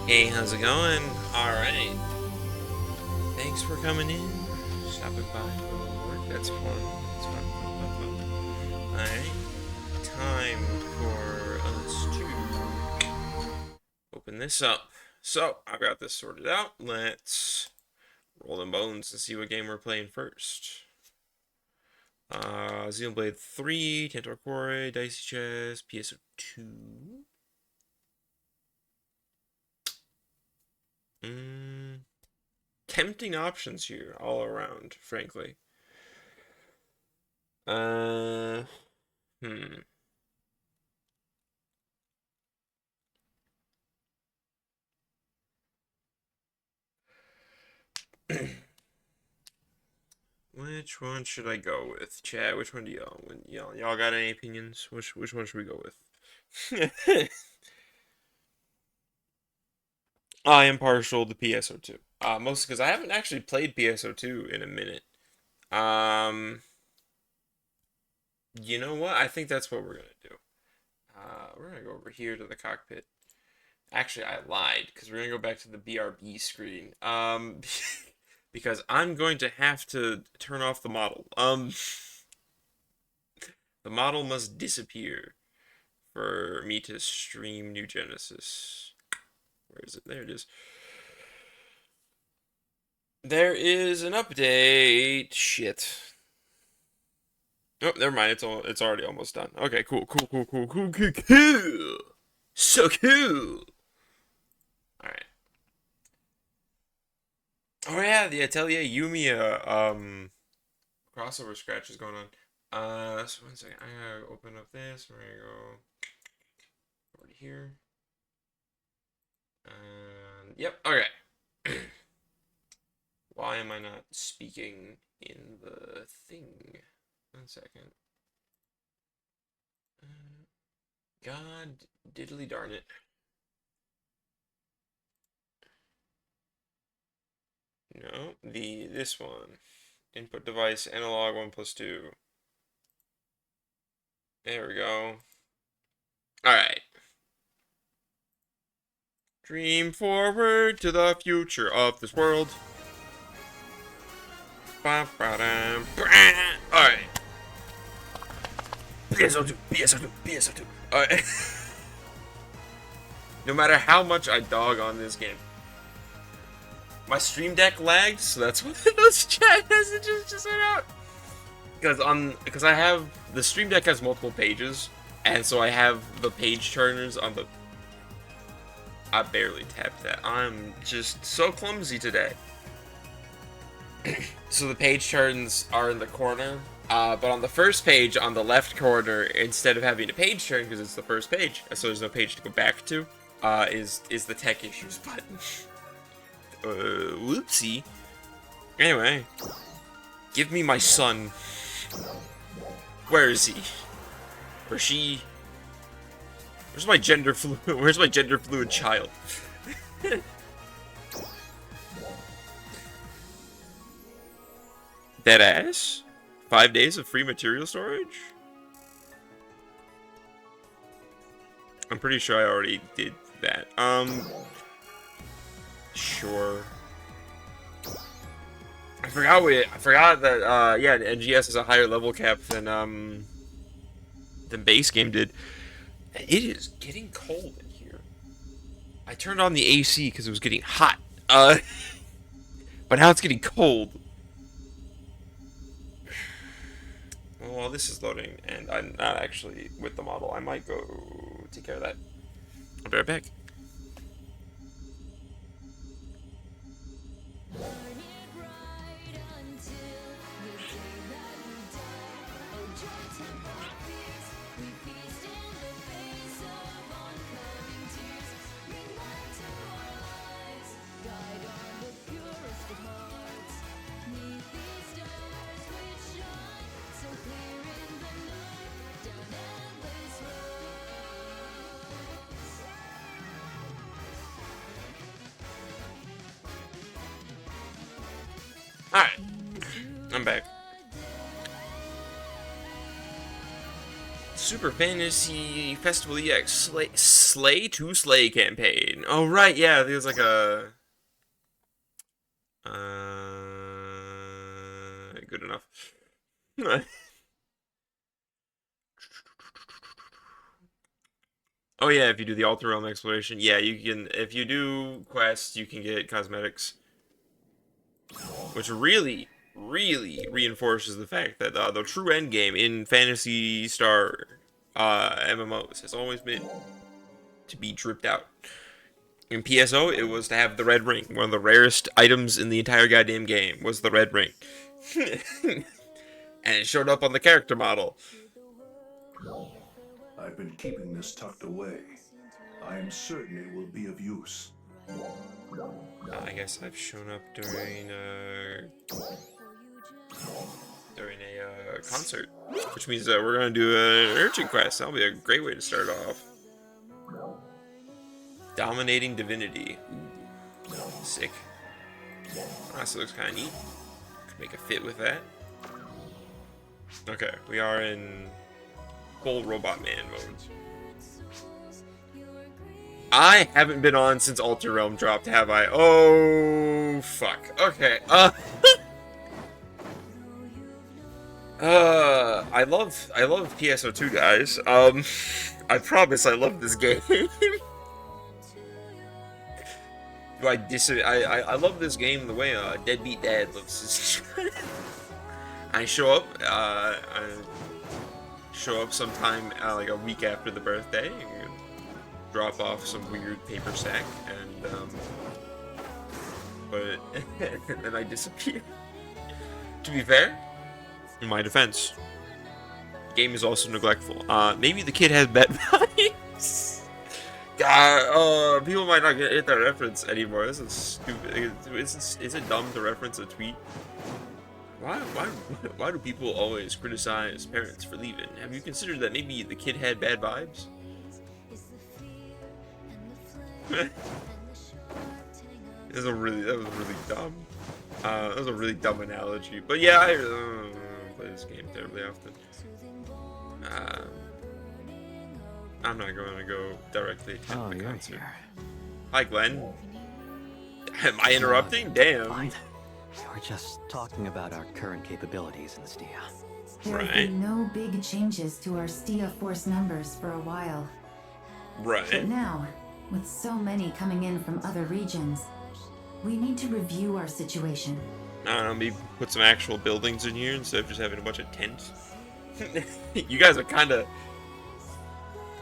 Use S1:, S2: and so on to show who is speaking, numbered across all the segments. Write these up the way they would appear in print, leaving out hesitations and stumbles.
S1: Hey, how's it going? Alright. Thanks for coming in. Stopping by for a little work. That's fun. That's fun. Alright. Time for us to open this up. So, I've got this sorted out. Let's roll them bones and see what game we're playing first. Xenoblade 3, Tantor Core, Dicey Chess, PSO2. Tempting options here all around, frankly. Uh, hmm. Which one should I go with, Chad? Which one do y'all got any opinions? Which one should we go with? I am partial to PSO2. Mostly because I haven't actually played PSO2 in a minute. Um, you know what? I think that's what we're gonna do. We're gonna go over here to the cockpit. Actually, I lied because we're gonna go back to the BRB screen. Because I'm going to have to turn off the model. The model must disappear for me to stream New Genesis. Where is it? There it is. There is an update. Shit. Oh, never mind. It's already almost done. Okay, cool. So cool. All right. Oh yeah, the Atelier Yumiya crossover scratch is going on. So one second. I gotta open up this. We're gonna go over to here. Yep. Okay. Why am I not speaking in the thing? One second. God diddly darn it. No, this one. Input device analog 1 plus 2. There we go. Alright. Dream forward to the future of this world. Alright. PSO2. Alright. No matter how much I dog on this game. My stream deck lagged, so that's what those chat messages just went out. Because I have the stream deck has multiple pages, and so I have the page turners on the. I barely tapped that. I'm just so clumsy today. So the page turns are in the corner, but on the first page on the left corner, instead of having a page turn because it's the first page, so there's no page to go back to, is the tech issues button. Whoopsie. Anyway, give me my son. Where is he? Or she? Where's my gender fluid? Where's my gender fluid child? Dead ass? 5 days of free material storage? I'm pretty sure I already did that. Sure. I forgot that yeah, NGS is a higher level cap than base game did. It is getting cold in here. I turned on the AC because it was getting hot. But now it's getting cold. Well, while this is loading, and I'm not actually with the model, I might go take care of that. I'll be right back. Super Fantasy Festival EX Slay to Slay campaign. Oh right, yeah, there's like a good enough. Oh yeah, if you do the Alter Realm exploration, yeah, you can. If you do quests, you can get cosmetics, which really reinforces the fact that the true end game in Fantasy Star MMOs has always been to be dripped out. In PSO, it was to have the red ring. One of the rarest items in the entire goddamn game was the red ring. And it showed up on the character model.
S2: I've been keeping this tucked away. I am certain it will be of use.
S1: I guess I've shown up during a concert, which means that we're gonna do an urgent quest. That'll be a great way to start off. Dominating Divinity. Ooh, sick. Honestly, looks kind of neat. Could make a fit with that. Okay, we are in full Robot Man mode. I haven't been on since Alter Realm dropped, have I? Oh, fuck. Okay. I love PSO2, guys. I promise I love this game. I love this game the way Deadbeat Dad loves his I show up sometime like a week after the birthday and drop off some weird paper sack and but and then I disappear. To be fair, in my defense, the game is also neglectful. Maybe the kid has bad vibes. People might not get that reference anymore. This is stupid. Is it dumb to reference a tweet? Why do people always criticize parents for leaving? Have you considered that maybe the kid had bad vibes? That was really dumb. That was a really dumb analogy. But yeah, I play this game terribly often. I'm not going to go directly to the concert. Here. Hi, Glenn. Am I interrupting? Damn.
S3: Fine. We're just talking about our current capabilities in the STIA.
S4: There have been no big changes to our STIA force numbers for a while.
S1: Right.
S4: But now, with so many coming in from other regions, we need to review our situation.
S1: I don't know, maybe put some actual buildings in here instead of just having a bunch of tents. You guys are kind of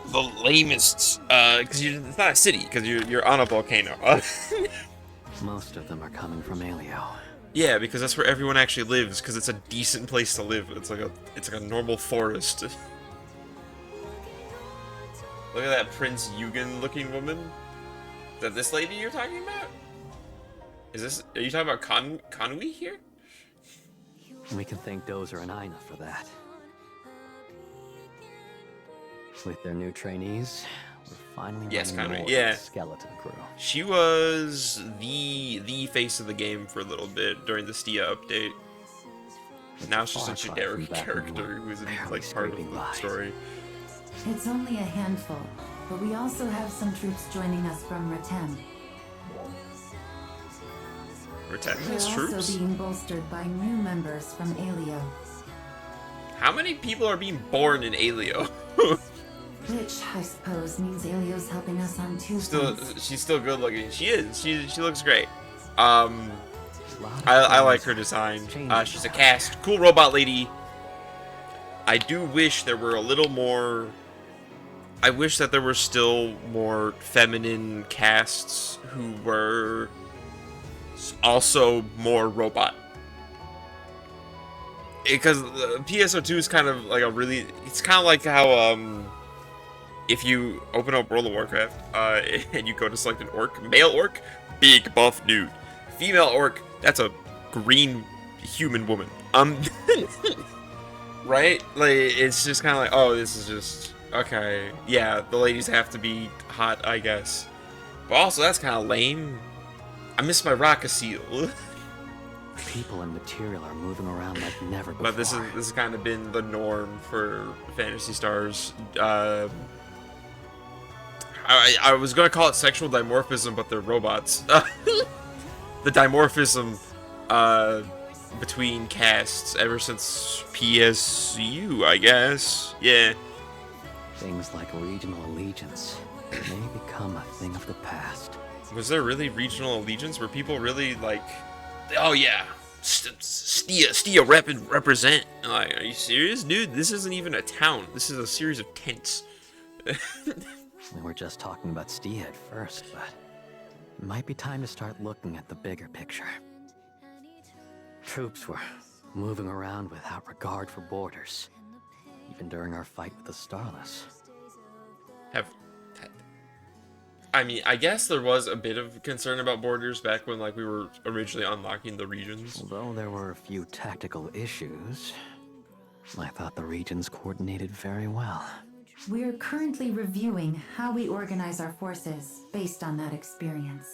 S1: the lamest, because it's not a city, because you're on a volcano.
S3: Most of them are coming from Alio.
S1: Yeah, because that's where everyone actually lives, because it's a decent place to live. It's like a normal forest. Look at that Prince Eugen looking woman. Is that this lady you're talking about? Are you talking about Kanui here?
S3: We can thank Dozer and Aina for that. With their new trainees, we're finally running more skeleton crew.
S1: She was the face of the game for a little bit during the STIA update. Now she's just a generic character who's like part of the story.
S4: It's only a handful, but we also have some troops joining us from Ratem.
S1: Ratem has
S4: troops? We're also being bolstered by new members from Alio.
S1: How many people are being born in Alio?
S4: Which, I suppose, means Alio's helping us on two fronts.
S1: She's still good looking. She is. She looks great. I like her design. She's a cast. Cool robot lady. I do wish there were a little more... I wish that there were still more feminine casts who were also more robot. Because PSO2 is kind of like a really... It's kind of like how... if you open up World of Warcraft, and you go to select an orc, male orc, big buff dude. Female orc, that's a green human woman. Right? Like, it's just kind of like, oh, this is just, okay, yeah, the ladies have to be hot, I guess. But also, that's kind of lame. I miss my Rock-a-Seal.
S3: People and material are moving around like never before.
S1: But this has kind of been the norm for Phantasy Stars. I was gonna call it sexual dimorphism, but they're robots. The dimorphism between casts ever since PSU, I guess. Yeah.
S3: Things like regional allegiance may become a thing of the past.
S1: Was there really regional allegiance? Were people really like, oh yeah, Stia represent? Like, are you serious, dude? This isn't even a town. This is a series of tents.
S3: We were just talking about Stia at first, but it might be time to start looking at the bigger picture. Troops were moving around without regard for borders, even during our fight with the Starless.
S1: I mean, I guess there was a bit of concern about borders back when, like, we were originally unlocking the regions.
S3: Although there were a few tactical issues, I thought the regions coordinated very well.
S4: We're currently reviewing how we organize our forces based on that experience.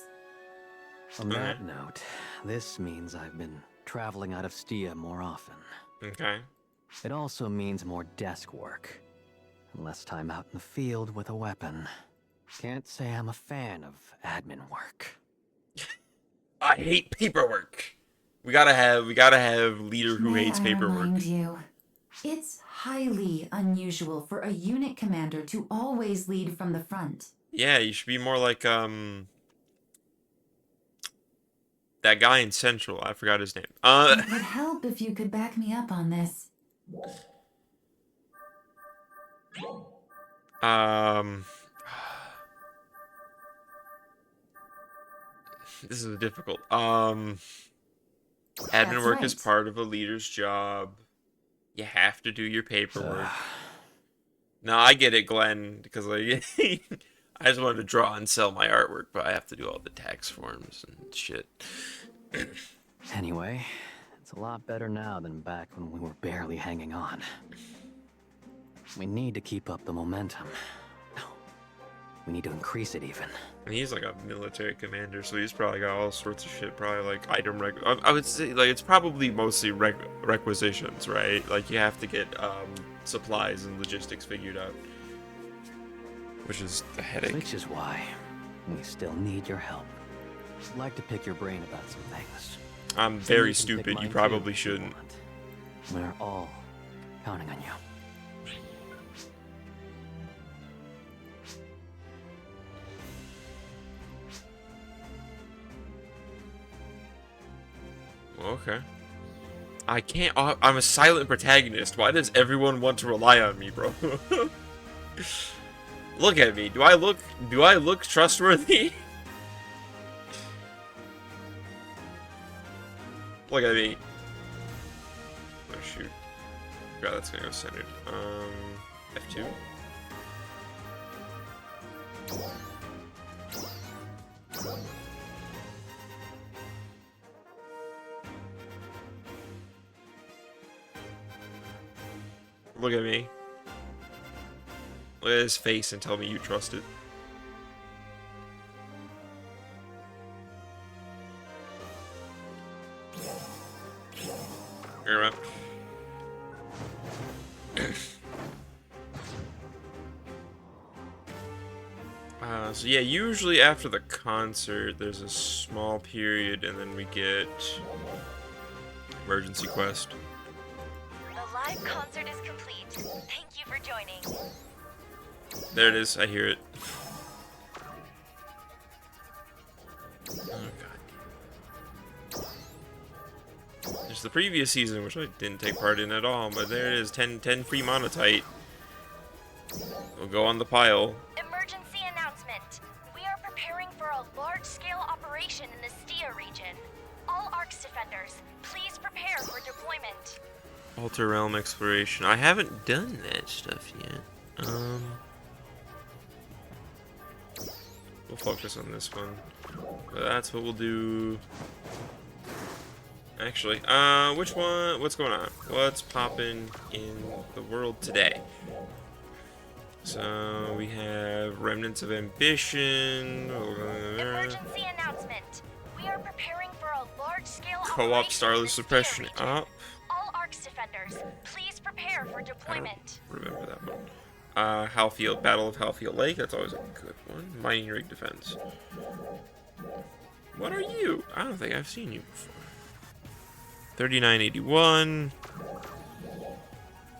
S3: On that note, this means I've been traveling out of Stia more often.
S1: Okay.
S3: It also means more desk work, and less time out in the field with a weapon. Can't say I'm a fan of admin work.
S1: I hate paperwork. We gotta have leader who hates
S4: May I
S1: paperwork.
S4: remind you, it's highly unusual for a unit commander to always lead from the front.
S1: Yeah, you should be more like that guy in Central. I forgot his name.
S4: It would help if you could back me up on this.
S1: This is difficult. Admin work is part of a leader's job. You have to do your paperwork. No, I get it, Glenn, because like I just wanted to draw and sell my artwork, but I have to do all the tax forms and shit.
S3: Anyway, it's a lot better now than back when we were barely hanging on. We need to keep up the momentum. No, we need to increase it even.
S1: And he's like a military commander, so he's probably got all sorts of shit. Probably like I would say like it's probably mostly requisitions, right? Like you have to get supplies and logistics figured out, which is a headache.
S3: Which is why we still need your help. I'd like to pick your brain about some things.
S1: I'm very stupid. You probably shouldn't.
S3: We're all counting on you.
S1: Okay. I can't. I'm a silent protagonist. Why does everyone want to rely on me, bro? Look at me. Do I look trustworthy? Look at me. Oh shoot. God, that's gonna go centered. F2. Look at me. Look at his face and tell me you trust it. You're up. So yeah, usually after the concert, there's a small period, and then we get emergency quest.
S5: The live concert is complete. Thank you for joining.
S1: There it is. I hear it. Oh god. There's the previous season, which I didn't take part in at all, but there it is. 10 free monotite. We'll go on the pile.
S5: Emergency announcement. We are preparing for a large-scale operation in the Stia region. All ARCS defenders, please prepare for deployment.
S1: Alter Realm Exploration. I haven't done that stuff yet. We'll focus on this one. But that's what we'll do. Actually, which one? What's going on? What's popping in the world today? So we have Remnants of Ambition.
S5: Emergency announcement. We are preparing for a large large-scale
S1: Co-op
S5: operation in
S1: starless
S5: the
S1: suppression
S5: Steer region.
S1: up.
S5: All ARCS defenders, please prepare for
S1: I don't
S5: deployment.
S1: remember that one. Halfield, Battle of Halfield Lake. That's always a good one. Mining rig defense. What are you? I don't think I've seen you before. 3981.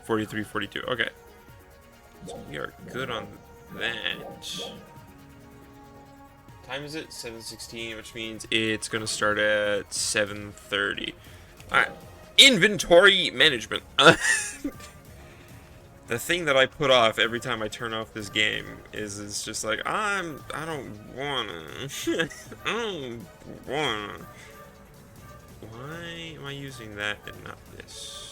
S1: 4342. Okay. So we are good on that. Time is it? 7:16, which means it's gonna start at 7:30. Alright. Inventory management. The thing that I put off every time I turn off this game is just like, I don't wanna. I don't wanna. Why am I using that and not this?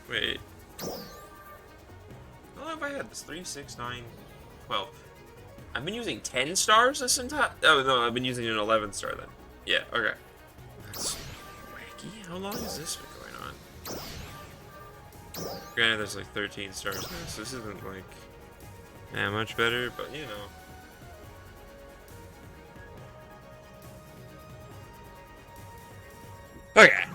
S1: Wait. How long have I had this? 3, 6, 9, 12. I've been using 10 stars this entire... Oh, no, I've been using an 11 star then. Yeah, okay. That's wacky. How long has this been going on? Granted, there's like 13 stars now, so this isn't like that much better, but you know. Okay.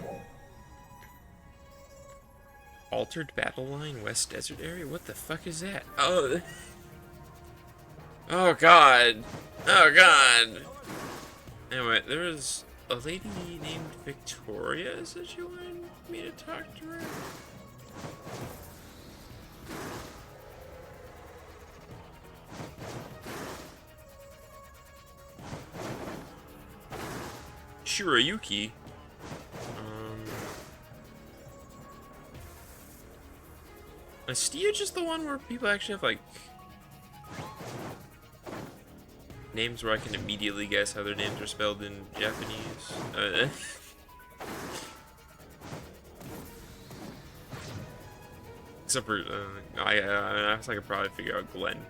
S1: Altered battle line, West Desert area? What the fuck is that? Oh. Oh god. Oh god. Anyway, there was a lady named Victoria. Said she wanted me to talk to her. Shirayuki. Is Stia just the one where people actually have like names where I can immediately guess how their names are spelled in Japanese? Except for I was like I could probably figure out Glenn.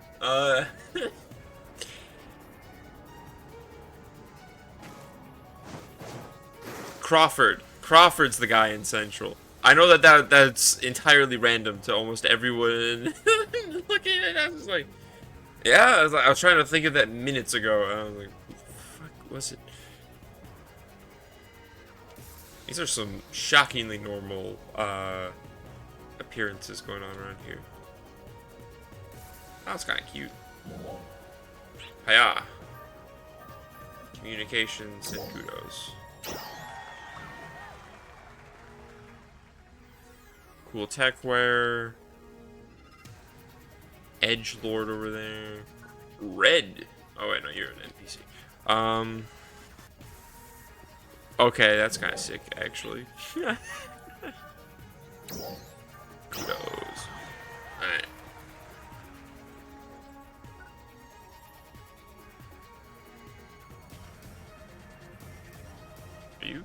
S1: Crawford. Crawford's the guy in Central. I know that's entirely random to almost everyone looking at it. I was like, yeah, I was trying to think of that minutes ago. And I was like, who the fuck was it? These are some shockingly normal appearances going on around here. That's kind of cute. Hiya. Communications and kudos. Cool techwear. Edgelord over there. Red. Oh wait, no, you're an NPC. Okay, that's kind of sick, actually. Kudos. Alright. Are you?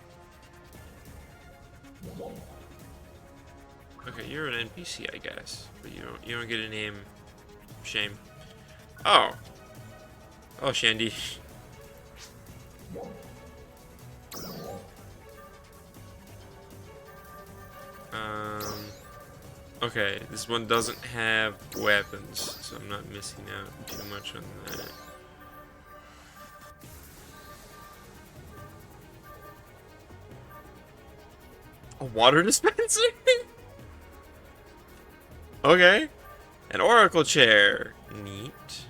S1: Okay, you're an NPC, I guess, but you don't get a name. Shame. Oh. Oh, Shandy. Okay, this one doesn't have weapons, so I'm not missing out too much on that. A water dispenser? Okay. An oracle chair. Neat.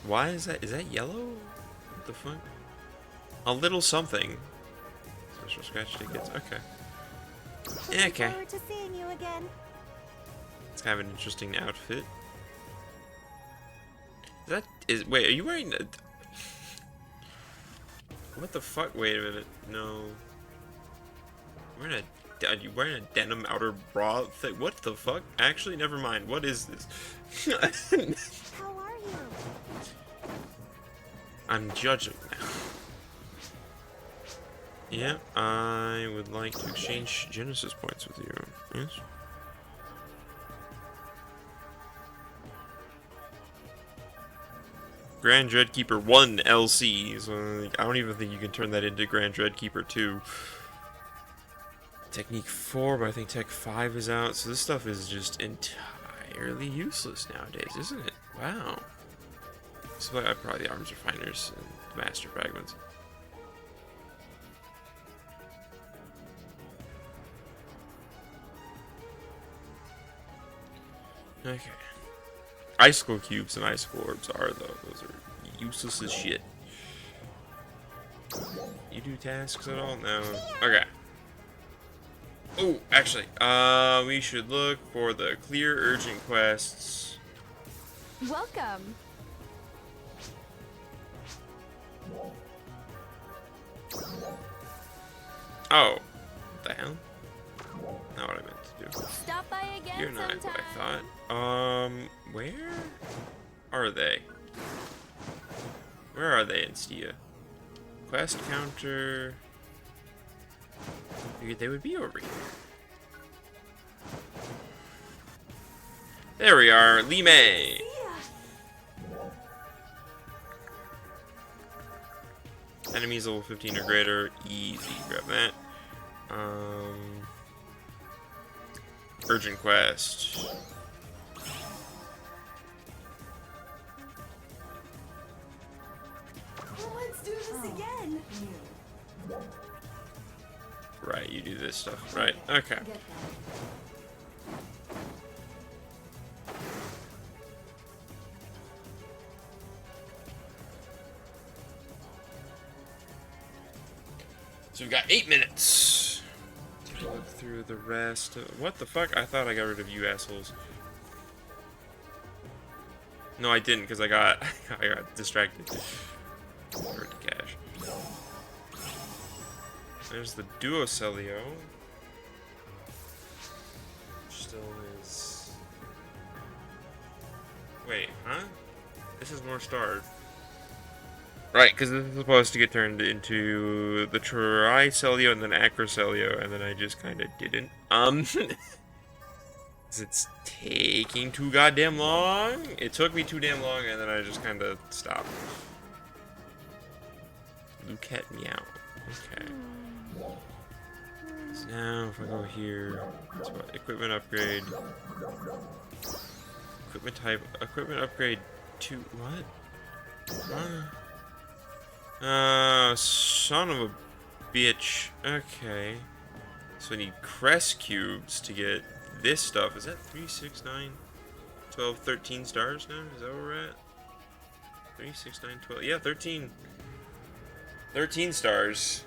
S1: Why is that? Is that yellow? What the fuck? A little something. Special scratch tickets. Okay. Yeah, okay.
S6: Forward to seeing you again.
S1: It's kind of an interesting outfit. Wait, are you wearing a... What the fuck? Wait a minute. No. Are you wearing a denim outer bra thing? What the fuck? Actually, never mind. What is this?
S6: How are you?
S1: I'm judging now. Yeah, I would like to exchange Genesis points with you. Yes? Grand Dreadkeeper 1 LC. So I don't even think you can turn that into Grand Dreadkeeper 2. Technique 4, but I think Tech 5 is out, so this stuff is just entirely useless nowadays, isn't it? Wow. This is why I probably the arms refiners and the master fragments. Okay. Icicle cubes and icicle orbs are though. Those are useless as shit. You do tasks at all? No. Okay. Oh, actually, we should look for the clear urgent quests.
S6: Welcome.
S1: Oh, what the hell? Not what I meant to do.
S6: Stop by again
S1: You're not
S6: sometime.
S1: what I thought. Where are they? Where are they in Stia? Quest counter. Figured they would be over here. There we are, lmao. Enemies level 15 or greater, easy. Grab that. Urgent quest.
S6: Let's do this again.
S1: Right, you do this stuff. Right, okay. So we've got 8 minutes to look through the rest. What the fuck? I thought I got rid of you assholes. No, I didn't, because I got distracted. Word to cash. There's the Duocelio. Which still is. Wait, huh? This is more starred. Right, because this is supposed to get turned into the Tricelio and then Acrocelio, and then I just kind of didn't. 'Cause it's taking too goddamn long. It took me too damn long, and then I just kind of stopped. Lucat meow. Okay. So now, if I go here, it's what? Equipment upgrade. Equipment type. Equipment upgrade to what? Son of a bitch. Okay. So I need crest cubes to get this stuff. Is that 3, 6, 9, 12, 13 stars now? Is that where we're at? 3, 6, 9, 12. Yeah, 13. 13 stars.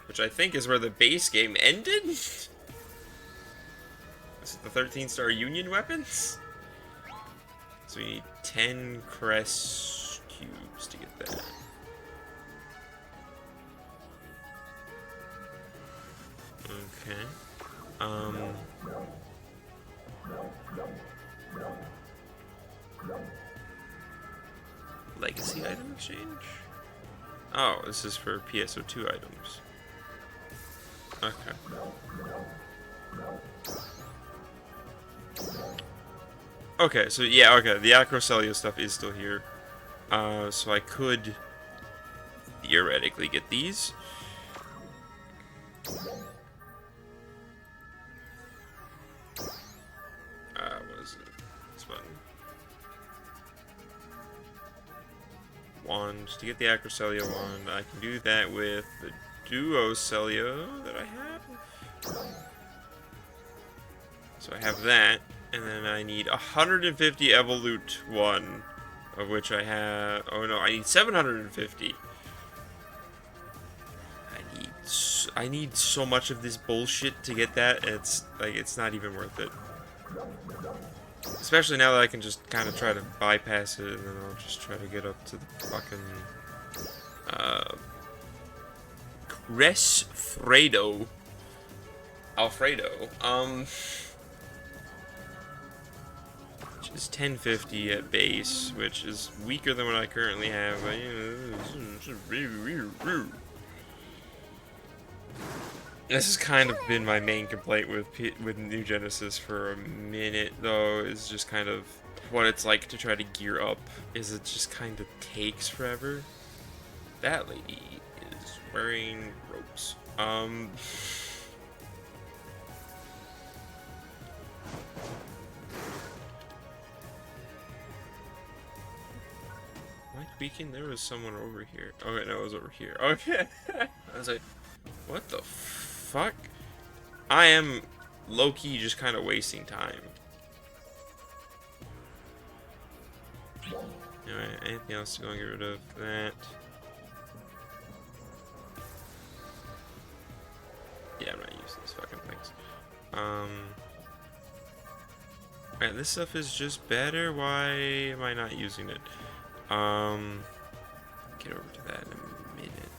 S1: Which I think is where the base game ended? Is it the 13-star Union weapons? So we need 10 crest cubes to get that. Okay. Legacy item exchange? Oh, this is for PSO2 items. Okay. Okay, so yeah, okay, the Acrocelio stuff is still here. So I could theoretically get these. What is it? This button. Wand. To get the Acrocelio wand, I can do that with the Duocelio that I have. So I have that, and then I need 150 Evolute 1, of which I have... Oh no, I need 750. I need so much of this bullshit to get that, it's like, it's not even worth it. Especially now that I can just kind of try to bypass it, and then I'll just try to get up to the fucking... Resfredo. Alfredo. Which is 1050 at base, which is weaker than what I currently have. But, you know, this has kind of been my main complaint with New Genesis for a minute, though, is just kind of what it's like to try to gear up, is it just kind of takes forever. That lady is wearing ropes. Um. Like beacon, there was someone over here. Okay, no, it was over here. Okay. I was like, what the fuck? I am low-key just kind of wasting time. Alright, anything else to go and get rid of that? Yeah, I'm not using these fucking things. Alright, this stuff is just better. Why am I not using it? Get over to that in a minute.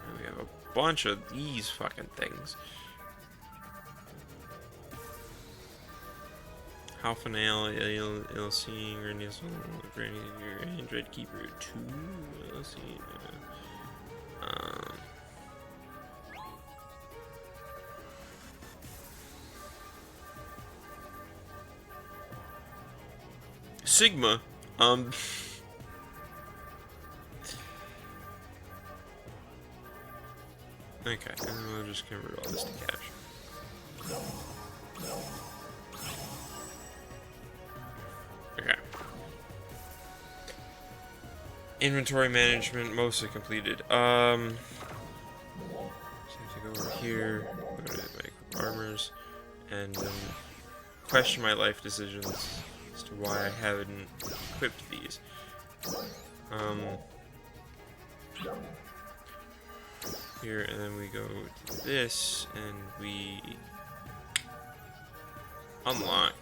S1: And we have a bunch of these fucking things. Half an ill seeing or your Android Keeper 2. Let's see. Sigma. Okay, and then we'll just convert all this to cash. Okay. Inventory management mostly completed. So I have to go over here, go to my armors, and question my life decisions as to why I haven't equipped these. Here, and then we go to this, and we unlock.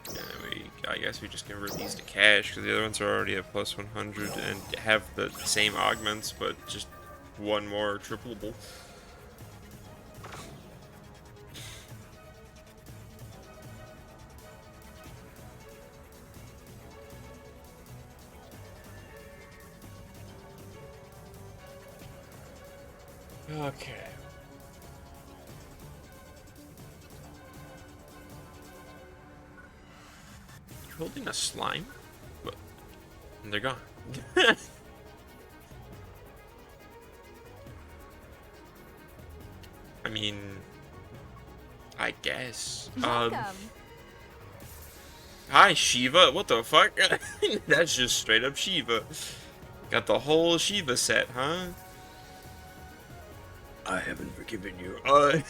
S1: And I guess we just convert these to cash, because the other ones are already at plus 100 and have the same augments, but just one more tripleable. Okay. You're holding a slime? What? And they're gone. I mean, I guess.
S6: Welcome.
S1: Hi, Shiva. What the fuck? That's just straight up Shiva. Got the whole Shiva set, huh? I haven't forgiven you. A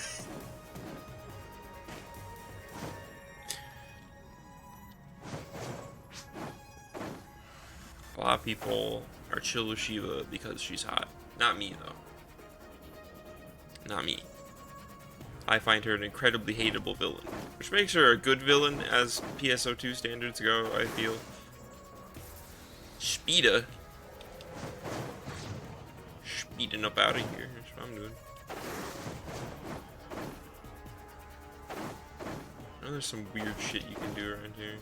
S1: lot of people are chill with Shiva because she's hot. Not me, though. Not me. I find her an incredibly hateable villain, which makes her a good villain as PSO2 standards go, I feel. Speeda. Speeding up out of here. That's what I'm doing. I know there's some weird shit you can do around here.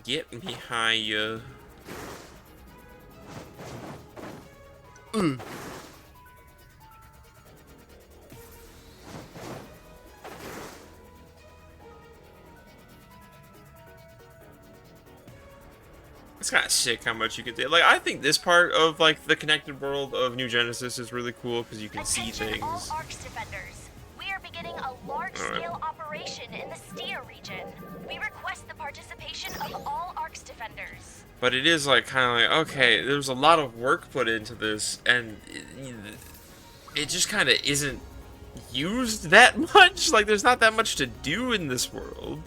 S1: Get me higher. It's kind of sick how much you can do. Like, I think this part of like the connected world of New Genesis is really cool because you can see
S5: Attention all
S1: things.
S5: ARX defenders. We are beginning a large-scale operation in the Stia region. We request the participation of all ARX defenders.
S1: But it is like kind of like, okay, there's a lot of work put into this, and it just kind of isn't used that much. Like, there's not that much to do in this world.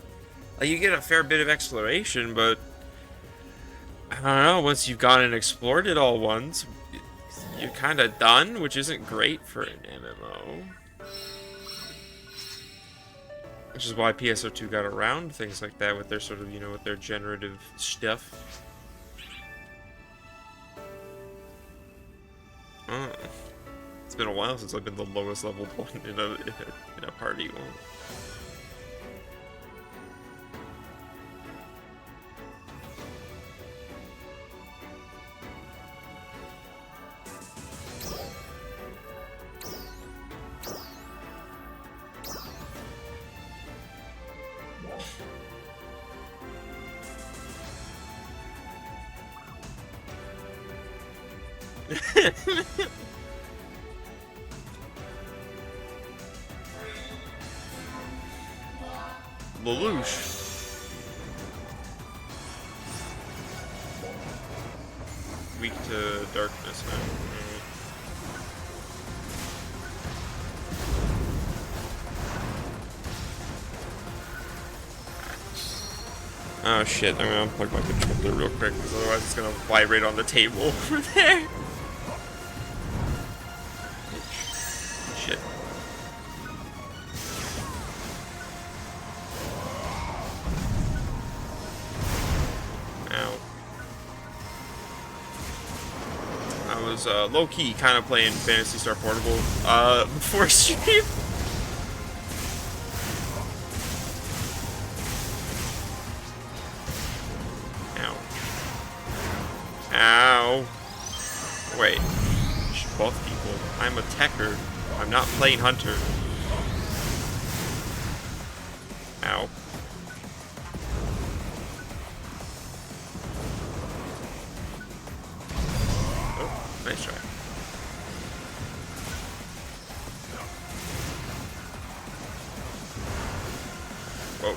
S1: Like, you get a fair bit of exploration, but I don't know, once you've gone and explored it all once, you're kind of done, which isn't great for an MMO. Which is why PSO2 got around things like that with their sort of, you know, with their generative stuff. Oh. It's been a while since I've been the lowest leveled one in a party one. Lelouch. Weak to darkness now. Oh shit, I'm gonna unplug my controller real quick because otherwise it's gonna vibrate on the table over there. Shit. Ow. I was low-key kind of playing Phantasy Star Portable before stream. Ow. Wait. Both people. I'm a techer. I'm not playing Hunter. Ow. Oh, nice try. Whoa.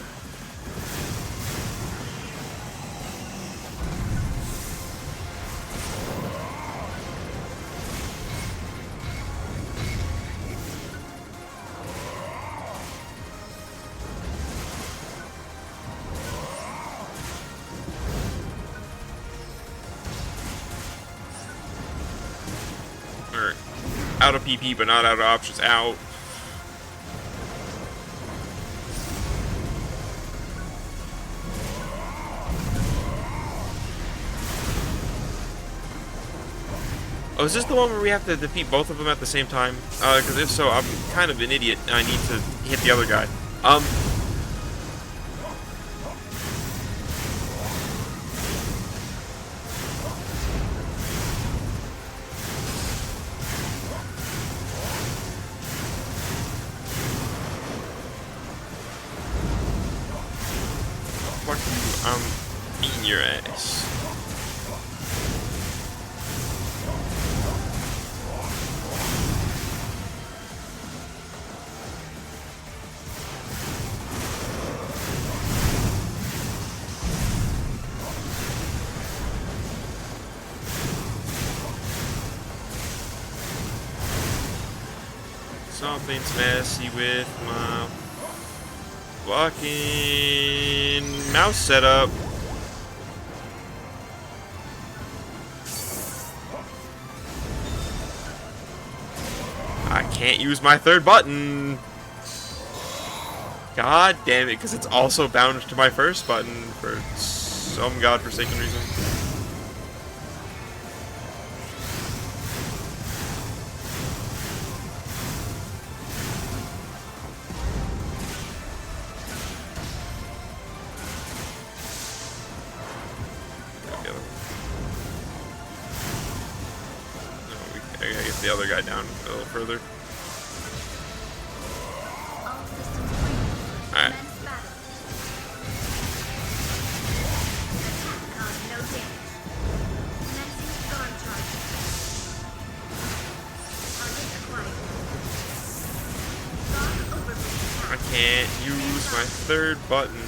S1: Out of PP, but not out of options. Out. Oh, is this the one where we have to defeat both of them at the same time? Because if so, I'm kind of an idiot and I need to hit the other guy. Fuck you, I'm beating your ass. Something's messy with my fucking mouse setup. I can't use my third button. God damn it, because it's also bound to my first button for some godforsaken reason. I gotta get the other guy down a little further. Alright. I can't use my third button.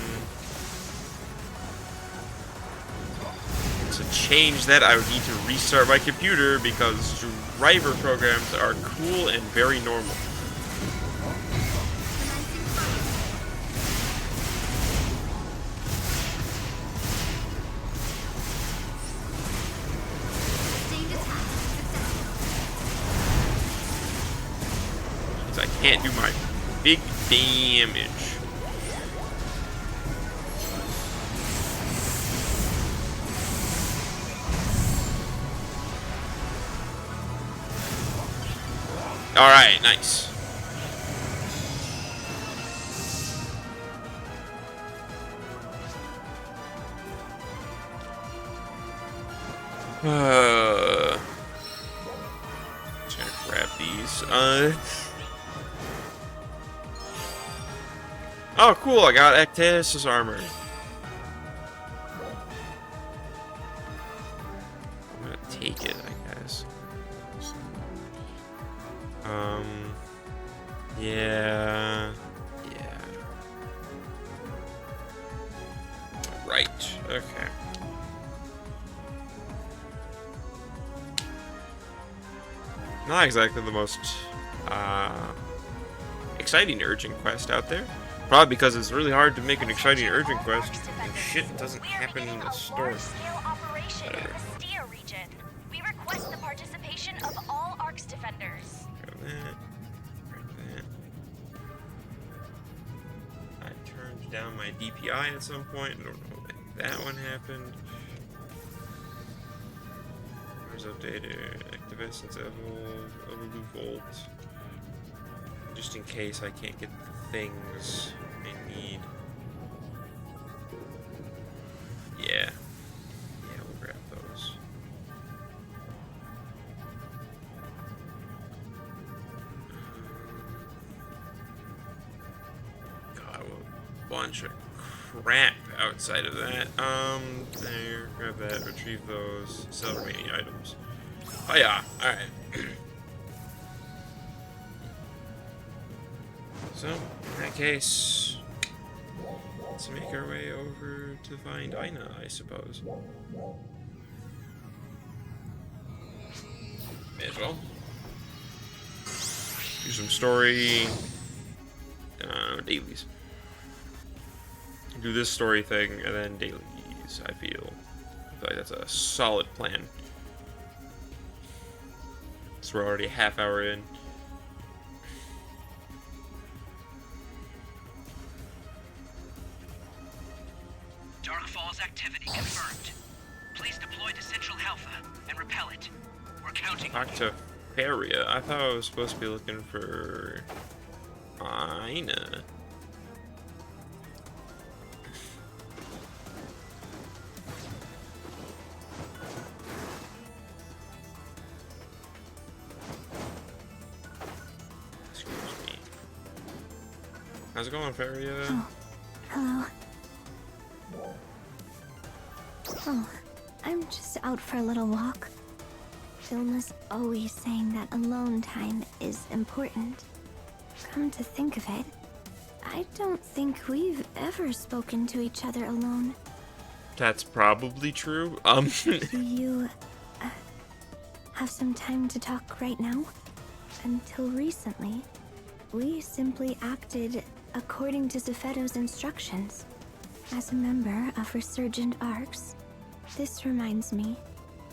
S1: To change that, I would need to restart my computer because driver programs are cool and very normal. Because I can't do my big damage. Alright, nice. Just gonna grab these. Oh, cool, I got Actasis armor. I'm gonna take it, I guess. Yeah. Right. Okay. Not exactly the most exciting urgent quest out there. Probably because it's really hard to make an exciting urgent quest and shit doesn't happen in the story.
S5: Large-scale operation
S1: Whatever.
S5: in the Stia region. We request the participation of all ARX defenders.
S1: Grab that. Grab that. I turned down my DPI at some point. I don't know when that one happened. Where's updated? Activist and Volt. Just in case I can't get the things I need. Yeah. Yeah, we'll grab those. God, a bunch of crap outside of that. There, grab that, retrieve those, sell remaining items. Oh yeah, alright. So, in that case, let's make our way over to find Aina, I suppose. May as well. Do some story, dailies. Do this story thing, and then dailies, I feel like that's a solid plan. So we're already a half hour in.
S7: Dark Falls activity confirmed. Please deploy to Central Alpha and repel it. We're counting on
S1: Talk
S7: you.
S1: to Faria. I thought I was supposed to be looking for Aina. Excuse me. How's it going, Faria?
S6: Oh, hello. Oh, I'm just out for a little walk. Vilna's always saying that alone time is important. Come to think of it, I don't think we've ever spoken to each other alone.
S1: That's probably true.
S6: Do you have some time to talk right now? Until recently, we simply acted according to Zephedo's instructions. As a member of Resurgent Arcs, this reminds me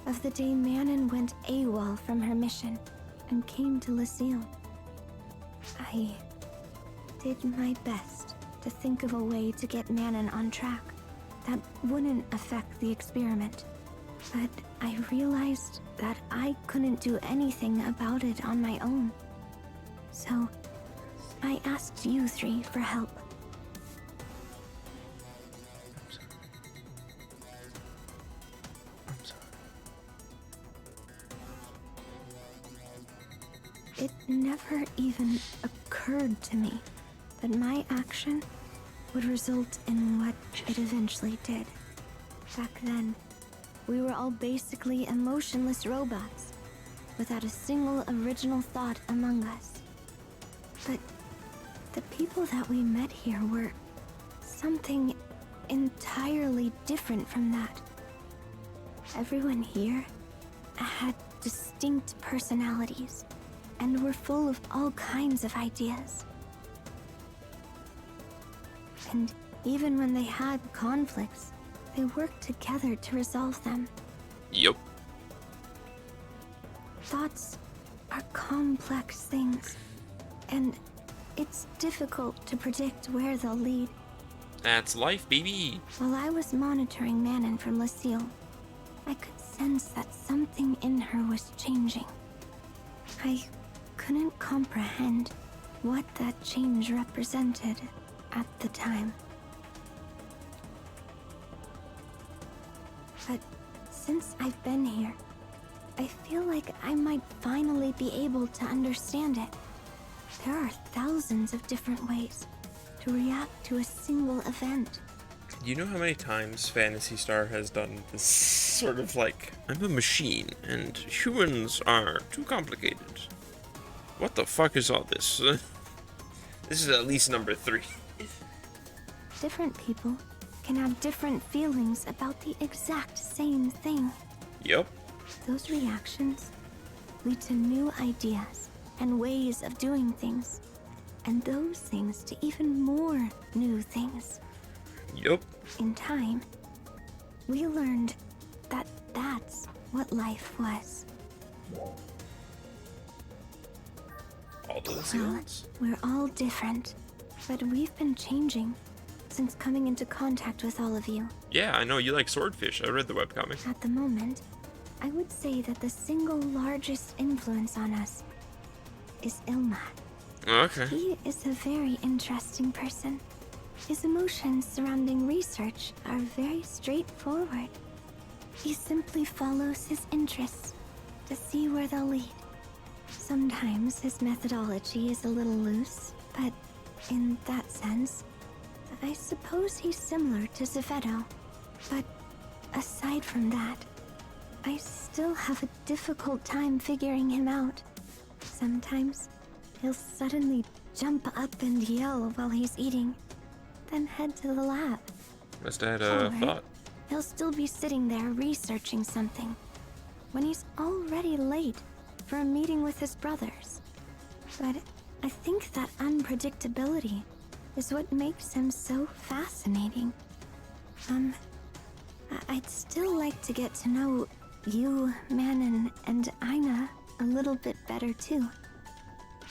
S6: of the day Manon went AWOL from her mission and came to Lucille. I did my best to think of a way to get Manon on track that wouldn't affect the experiment. But I realized that I couldn't do anything about it on my own. So I asked you three for help. It never even occurred to me that my action would result in what it eventually did. Back then, we were all basically emotionless robots, without a single original thought among us. But the people that we met here were something entirely different from that. Everyone here had distinct personalities and were full of all kinds of ideas. And even when they had conflicts, they worked together to resolve them.
S1: Yup.
S6: Thoughts are complex things, and it's difficult to predict where they'll lead.
S1: That's life, baby.
S6: While I was monitoring Manon from Lucille, I could sense that something in her was changing. I couldn't comprehend what that change represented at the time. But since I've been here, I feel like I might finally be able to understand it. There are thousands of different ways to react to a single event.
S1: You know how many times Phantasy Star has done this sort of like, I'm a machine, and humans are too complicated. What the fuck is all this? This is at least number 3.
S6: Different people can have different feelings about the exact same thing.
S1: Yep.
S6: Those reactions lead to new ideas and ways of doing things, and those things to even more new things.
S1: Yep.
S6: In time, we learned that that's what life was.
S1: All those
S6: Well,
S1: ones?
S6: we're all different, but we've been changing since coming into contact with all of you.
S1: Yeah, I know you like swordfish. I read the webcomic.
S6: At the moment, I would say that the single largest influence on us is Ilma.
S1: Okay.
S6: He is a very interesting person. His emotions surrounding research are very straightforward. He simply follows his interests to see where they'll lead. Sometimes his methodology is a little loose, but in that sense, I suppose he's similar to Zephedo. But aside from that, I still have a difficult time figuring him out. Sometimes he'll suddenly jump up and yell while he's eating, then head to the lab.
S1: Must have had a
S6: Or
S1: thought.
S6: he'll still be sitting there researching something when he's already late for a meeting with his brothers. But I think that unpredictability is what makes him so fascinating. I'd still like to get to know you, Manon, and Aina a little bit better too.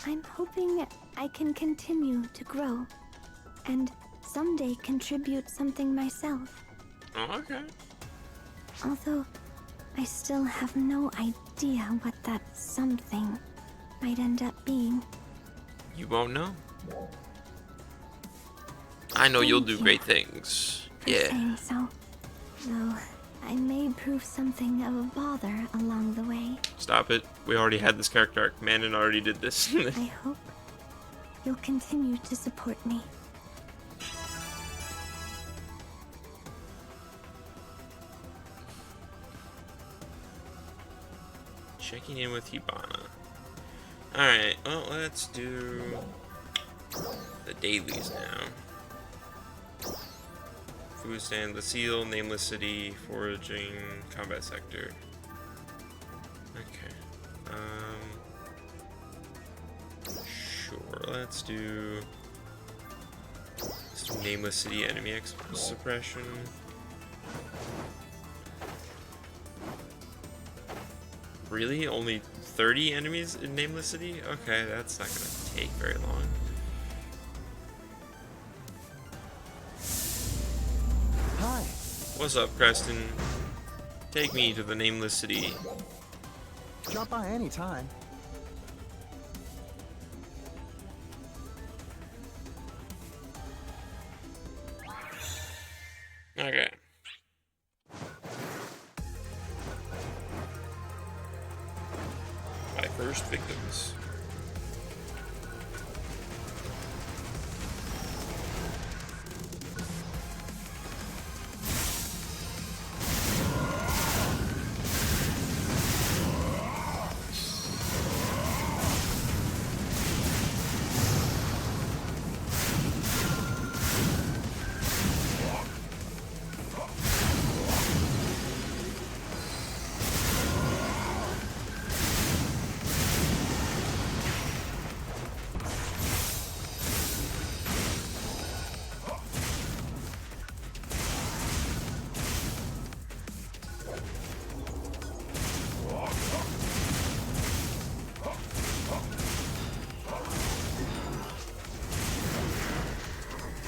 S6: I'm hoping I can continue to grow and someday contribute something myself.
S1: Oh, okay.
S6: Although I still have no idea what that something might end up being.
S1: You won't know. I know you'll
S6: Thank
S1: do
S6: you
S1: great things.
S6: For
S1: Yeah.
S6: saying so. Though I may prove something of a bother along the way.
S1: Stop it. We already had this character arc. Manon already did this.
S6: I hope you'll continue to support me.
S1: Checking in with Hibana. Alright, well, let's do the dailies now. Food stand, the seal, nameless city, foraging, combat sector. Okay. Sure, let's do nameless city, enemy suppression. Really? Only 30 enemies in Nameless City? Okay, that's not gonna take very long.
S8: Hi.
S1: What's up, Preston? Take me to the Nameless City.
S8: Drop by anytime.
S1: Okay. My first victims.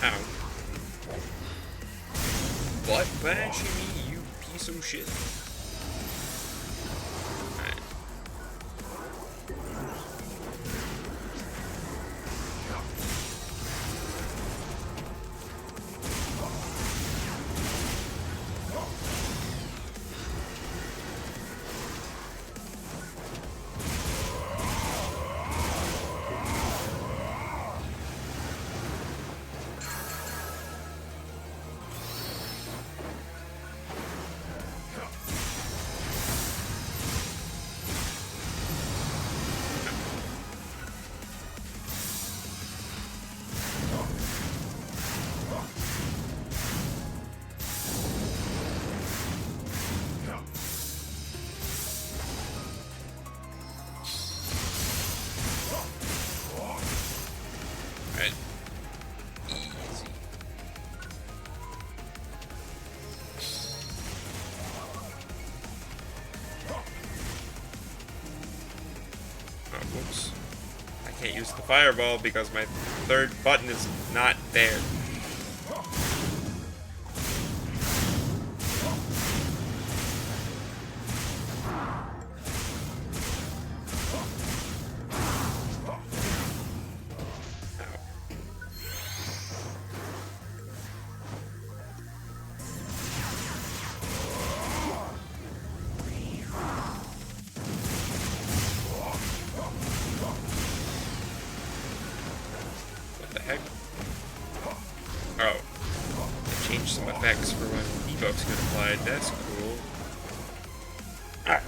S1: Ow. Butt bashing me, you piece of shit. Alright. Alright. Easy. Oh, whoops. I can't use the fireball because my third button is not there. Oh, I changed some effects for when debuffs get applied. That's cool. Ah.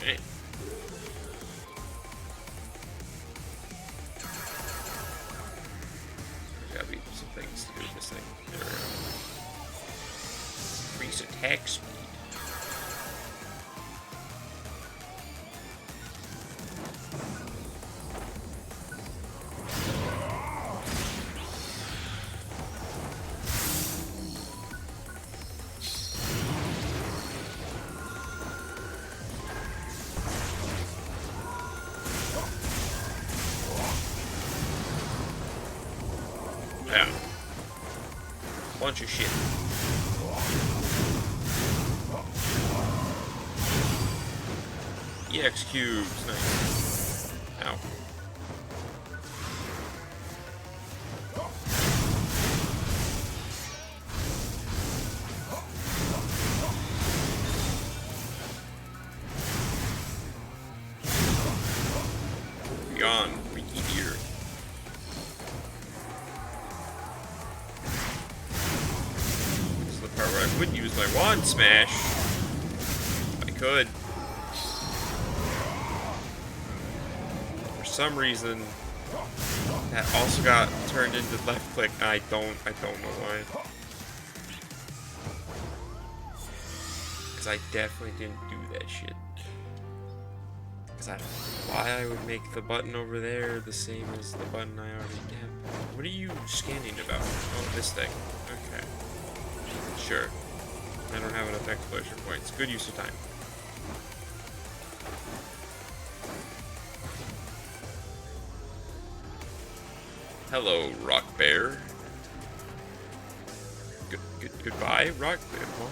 S1: Hey. Gotta be some things to do with this thing. There we go. Increase attack speed. Yeah. Bunch of shit. EX cubes. Nice. Ow. Beyond freaky deer. I would use my wand smash. If I could. For some reason, that also got turned into left click. I don't know why. Because I definitely didn't do that shit. Because I don't know why I would make the button over there the same as the button I already have. What are you scanning about? Oh, this thing. Okay. Sure. I don't have enough exploration points. Good use of time. Hello, Rock Bear. Goodbye, Rock Bear. Huh?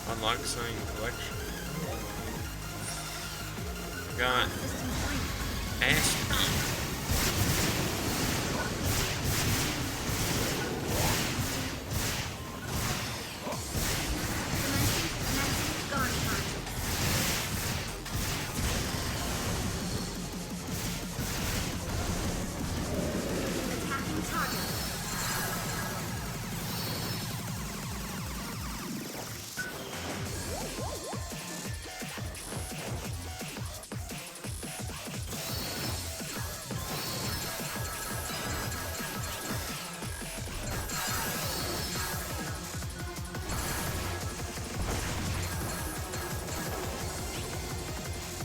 S1: Unlock sign collection. Got ass.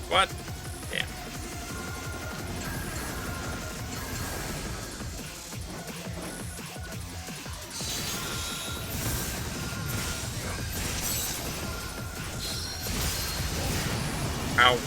S1: What? Damn. Ow.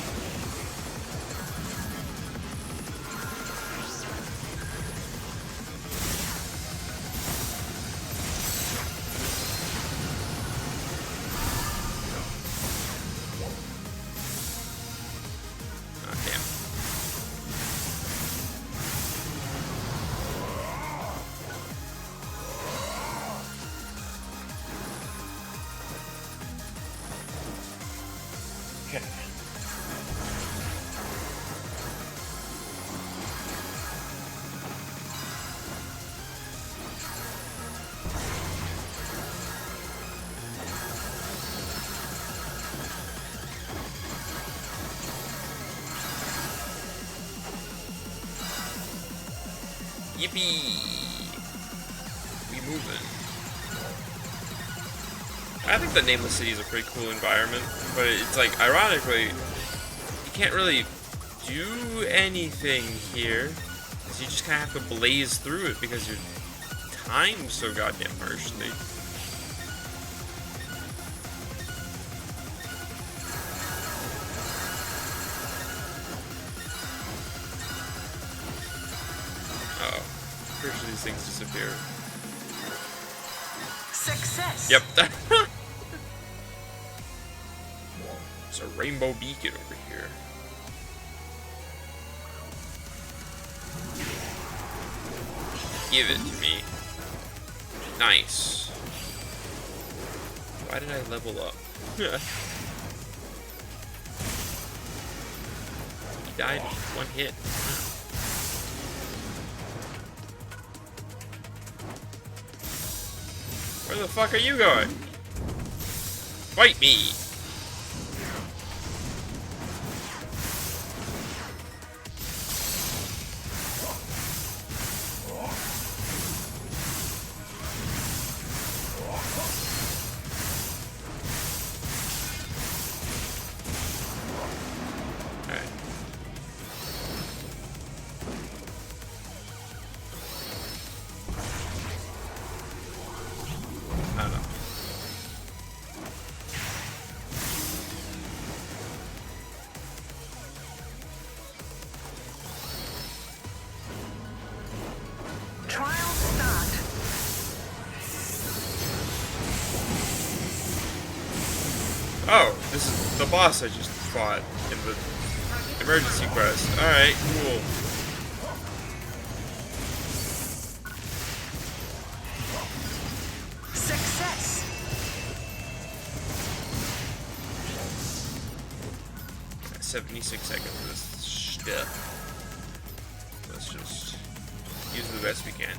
S1: Yippee! We moving. I think the Nameless City is a pretty cool environment, but it's like, ironically, you can't really do anything here. So you just kind of have to blaze through it because you're timed so goddamn harshly. Uh-oh. Pretty sure these things disappear.
S7: Success!
S1: Yep. There's a rainbow beacon over here. Give it to me. Nice. Why did I level up? He died in one hit. Where the fuck are you going? Fight me! Alright. I don't know.
S7: Trial start.
S1: Oh, this is the boss I just fought in the emergency quest. Alright, cool.
S7: Success!
S1: 76 seconds of this stuff. Let's just use the best we can.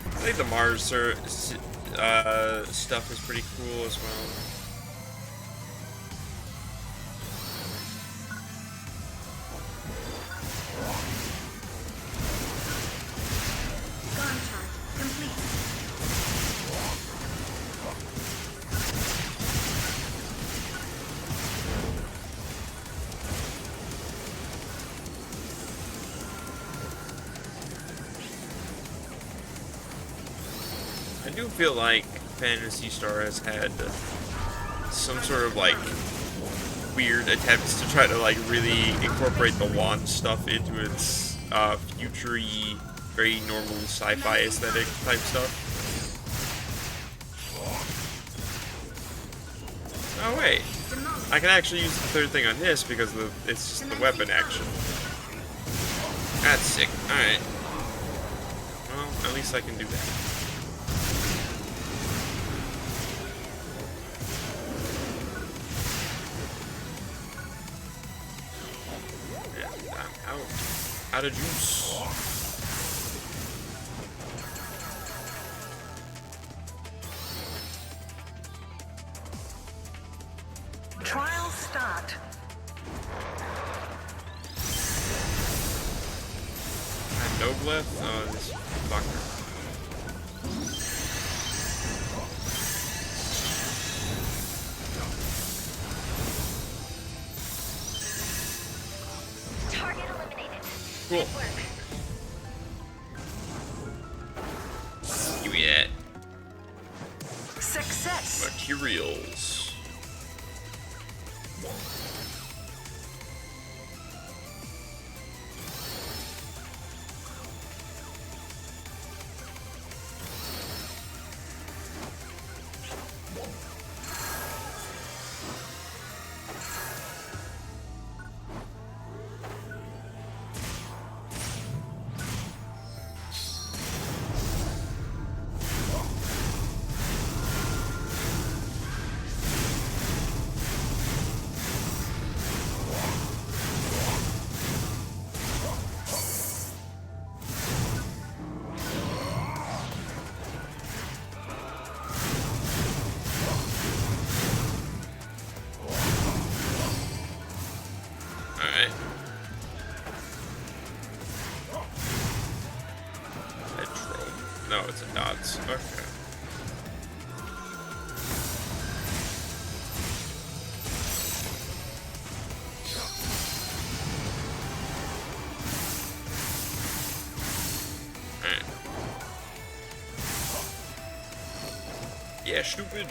S1: I think the Mars stuff is pretty cool as well.
S6: Gone chart complete.
S1: I do feel like Phantasy Star has had some sort of like weird attempts to try to like really incorporate the wand stuff into its future-y, very normal sci-fi aesthetic type stuff. Oh wait, I can actually use the third thing on this because it's just the weapon action. That's sick. Alright. Well, at least I can do that. And I'm out of juice.
S7: Trial start.
S1: And no glyph? Oh, this fucker.
S5: Target eliminated.
S1: Cool.
S5: Good work.
S1: You yet.
S7: Success!
S1: Materials. robots. Okay. Alright. Yeah, stupid.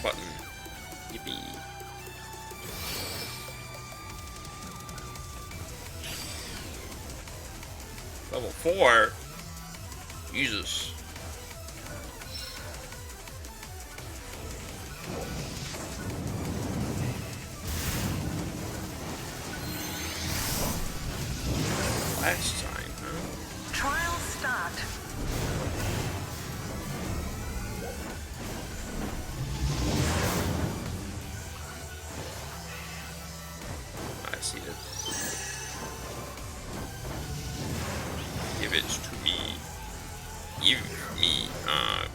S1: Button. Yippee. Level 4? Jesus. Last time, huh?
S9: Trial start.
S1: I see it. Give it to me. Give me,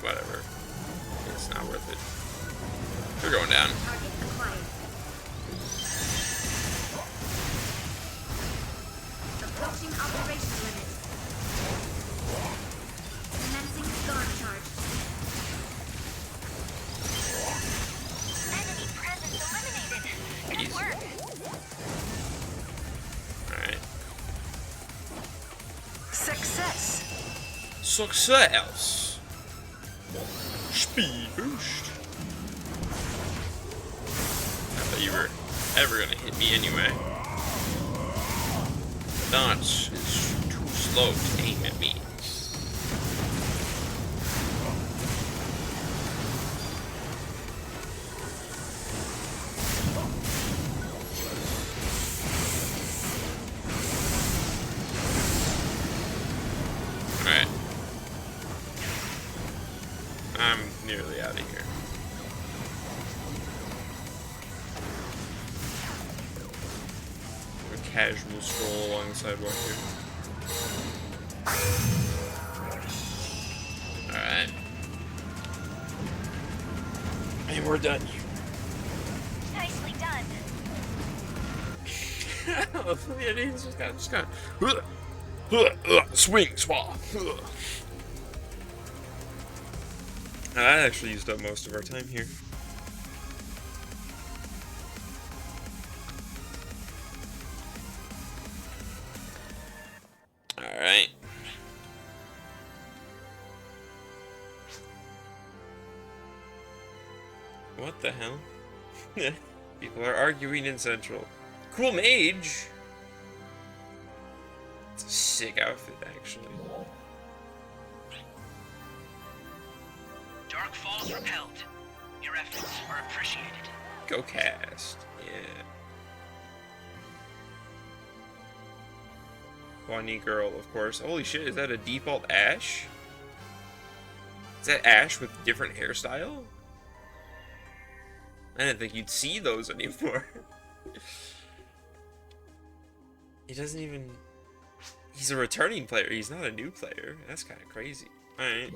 S1: whatever. It's not worth it. We're going down.
S10: Approaching operation limits. Commencing guard charge.
S5: Enemy presence eliminated. Good
S1: Easy.
S5: work.
S1: Alright.
S9: Success.
S1: Success! Speed boost. Not that you were ever gonna hit me anyway. Dodge is too slow to aim at me. Alright. I'm nearly out of here. A casual stroll along the sidewalk here. Alright. And we're done.
S5: Nicely done.
S1: Yeah, he's just got swing swap. I actually used up most of our time here. Alright. What the hell? People are arguing in Central. Cool mage! It's a sick outfit, actually.
S7: Dark Falls repelled. Your efforts are appreciated.
S1: Go cast. Yeah. Bunny girl, of course. Holy shit, is that a default Ash? Is that Ash with different hairstyle? I didn't think you'd see those anymore. He doesn't even... He's a returning player. He's not a new player. That's kind of crazy. Alright.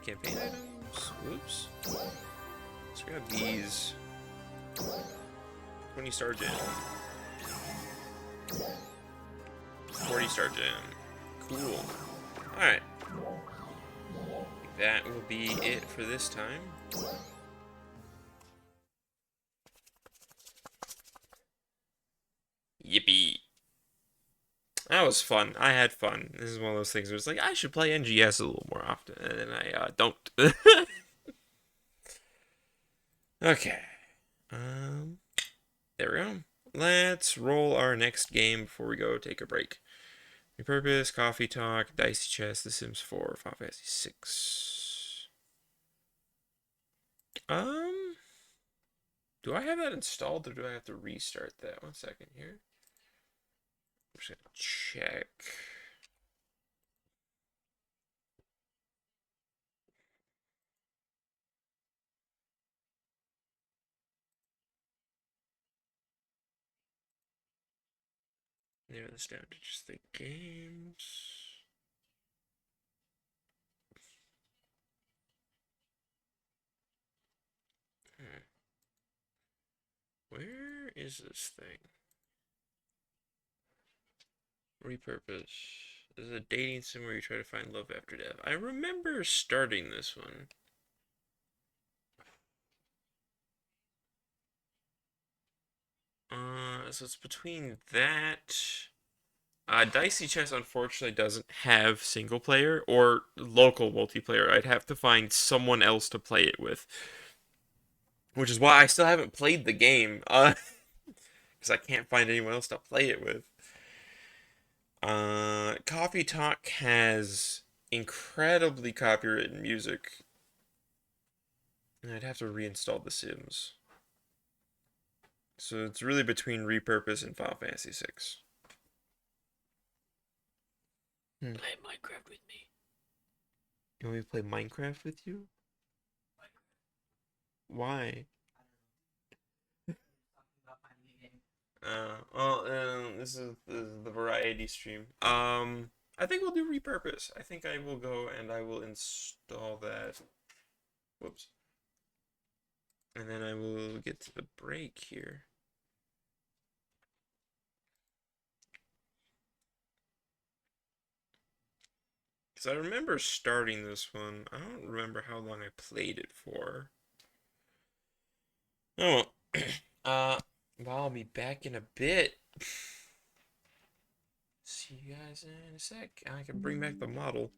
S1: Campaign items. Whoops. Let's grab these. 20 star gem. 40 star gem. Cool. Alright. That will be it for this time. Yippee. That was fun. I had fun. This is one of those things where it's like, I should play NGS a little more often, and then I don't. Okay. There we go. Let's roll our next game before we go take a break. Repurpose, Coffee Talk, Dicey Chess, The Sims 4, Final Fantasy 6. Do I have that installed or do I have to restart that? 1 second here. I'm just gonna check. Narrow this down to just the games. Where is this thing? Repurpose. This is a dating sim where you try to find love after death. I remember starting this one. So it's between that. Dicey Chess unfortunately doesn't have single player or local multiplayer. I'd have to find someone else to play it with. Which is why I still haven't played the game. Because I can't find anyone else to play it with. Coffee Talk has incredibly copywritten music. And I'd have to reinstall The Sims. So it's really between Repurpose and Final Fantasy VI. Play Minecraft with me. You want me to play Minecraft with you? Why? This is the variety stream. I think we'll do Repurpose. I think I will go and I will install that. Whoops. And then I will get to the break here. Because I remember starting this one. I don't remember how long I played it for. Oh, well, I'll be back in a bit. See you guys in a sec. I can bring back the model.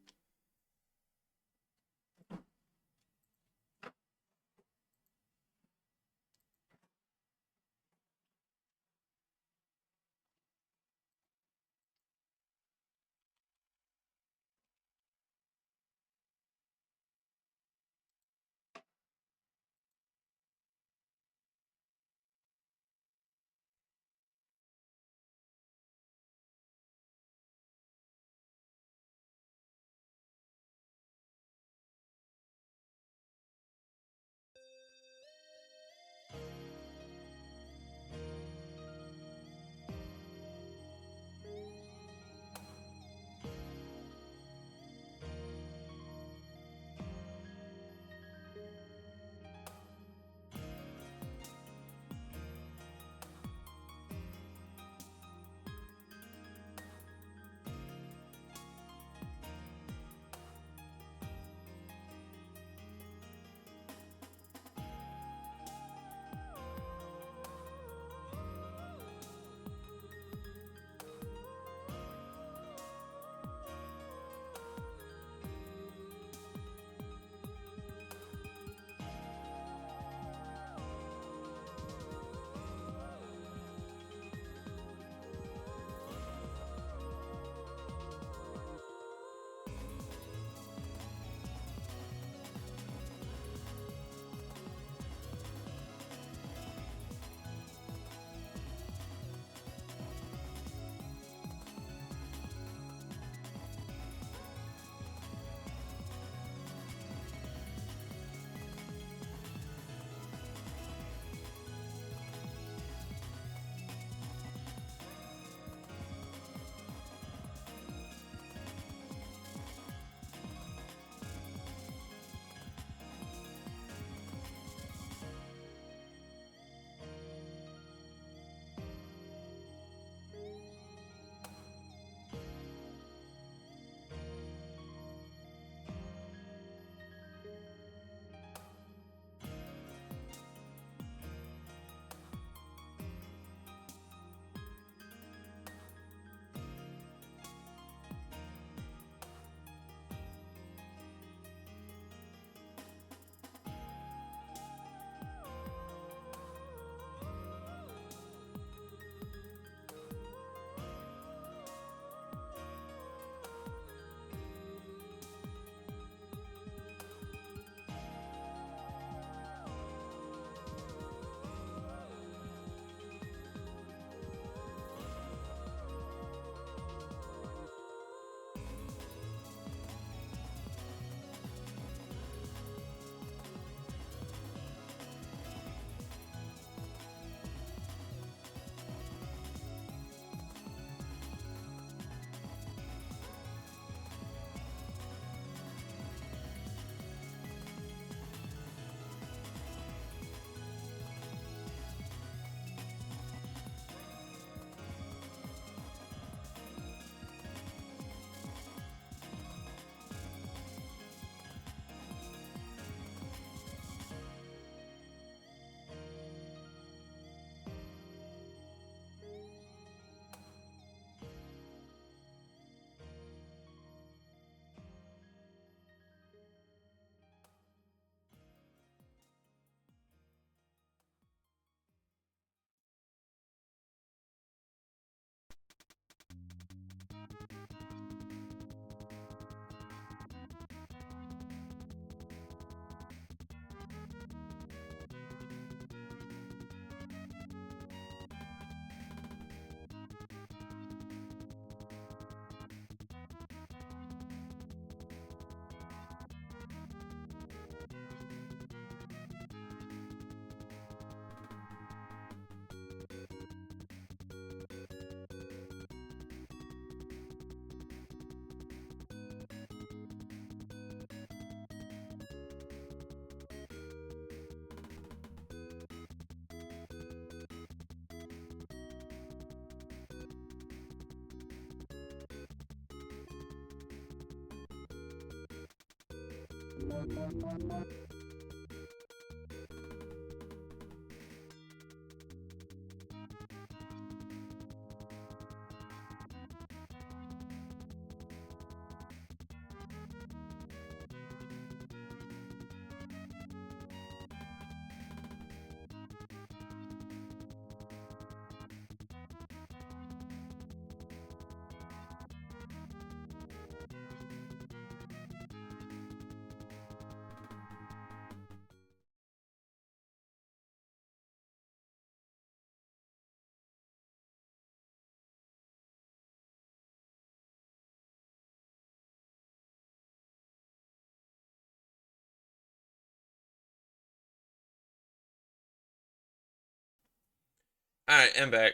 S1: Alright, I'm back.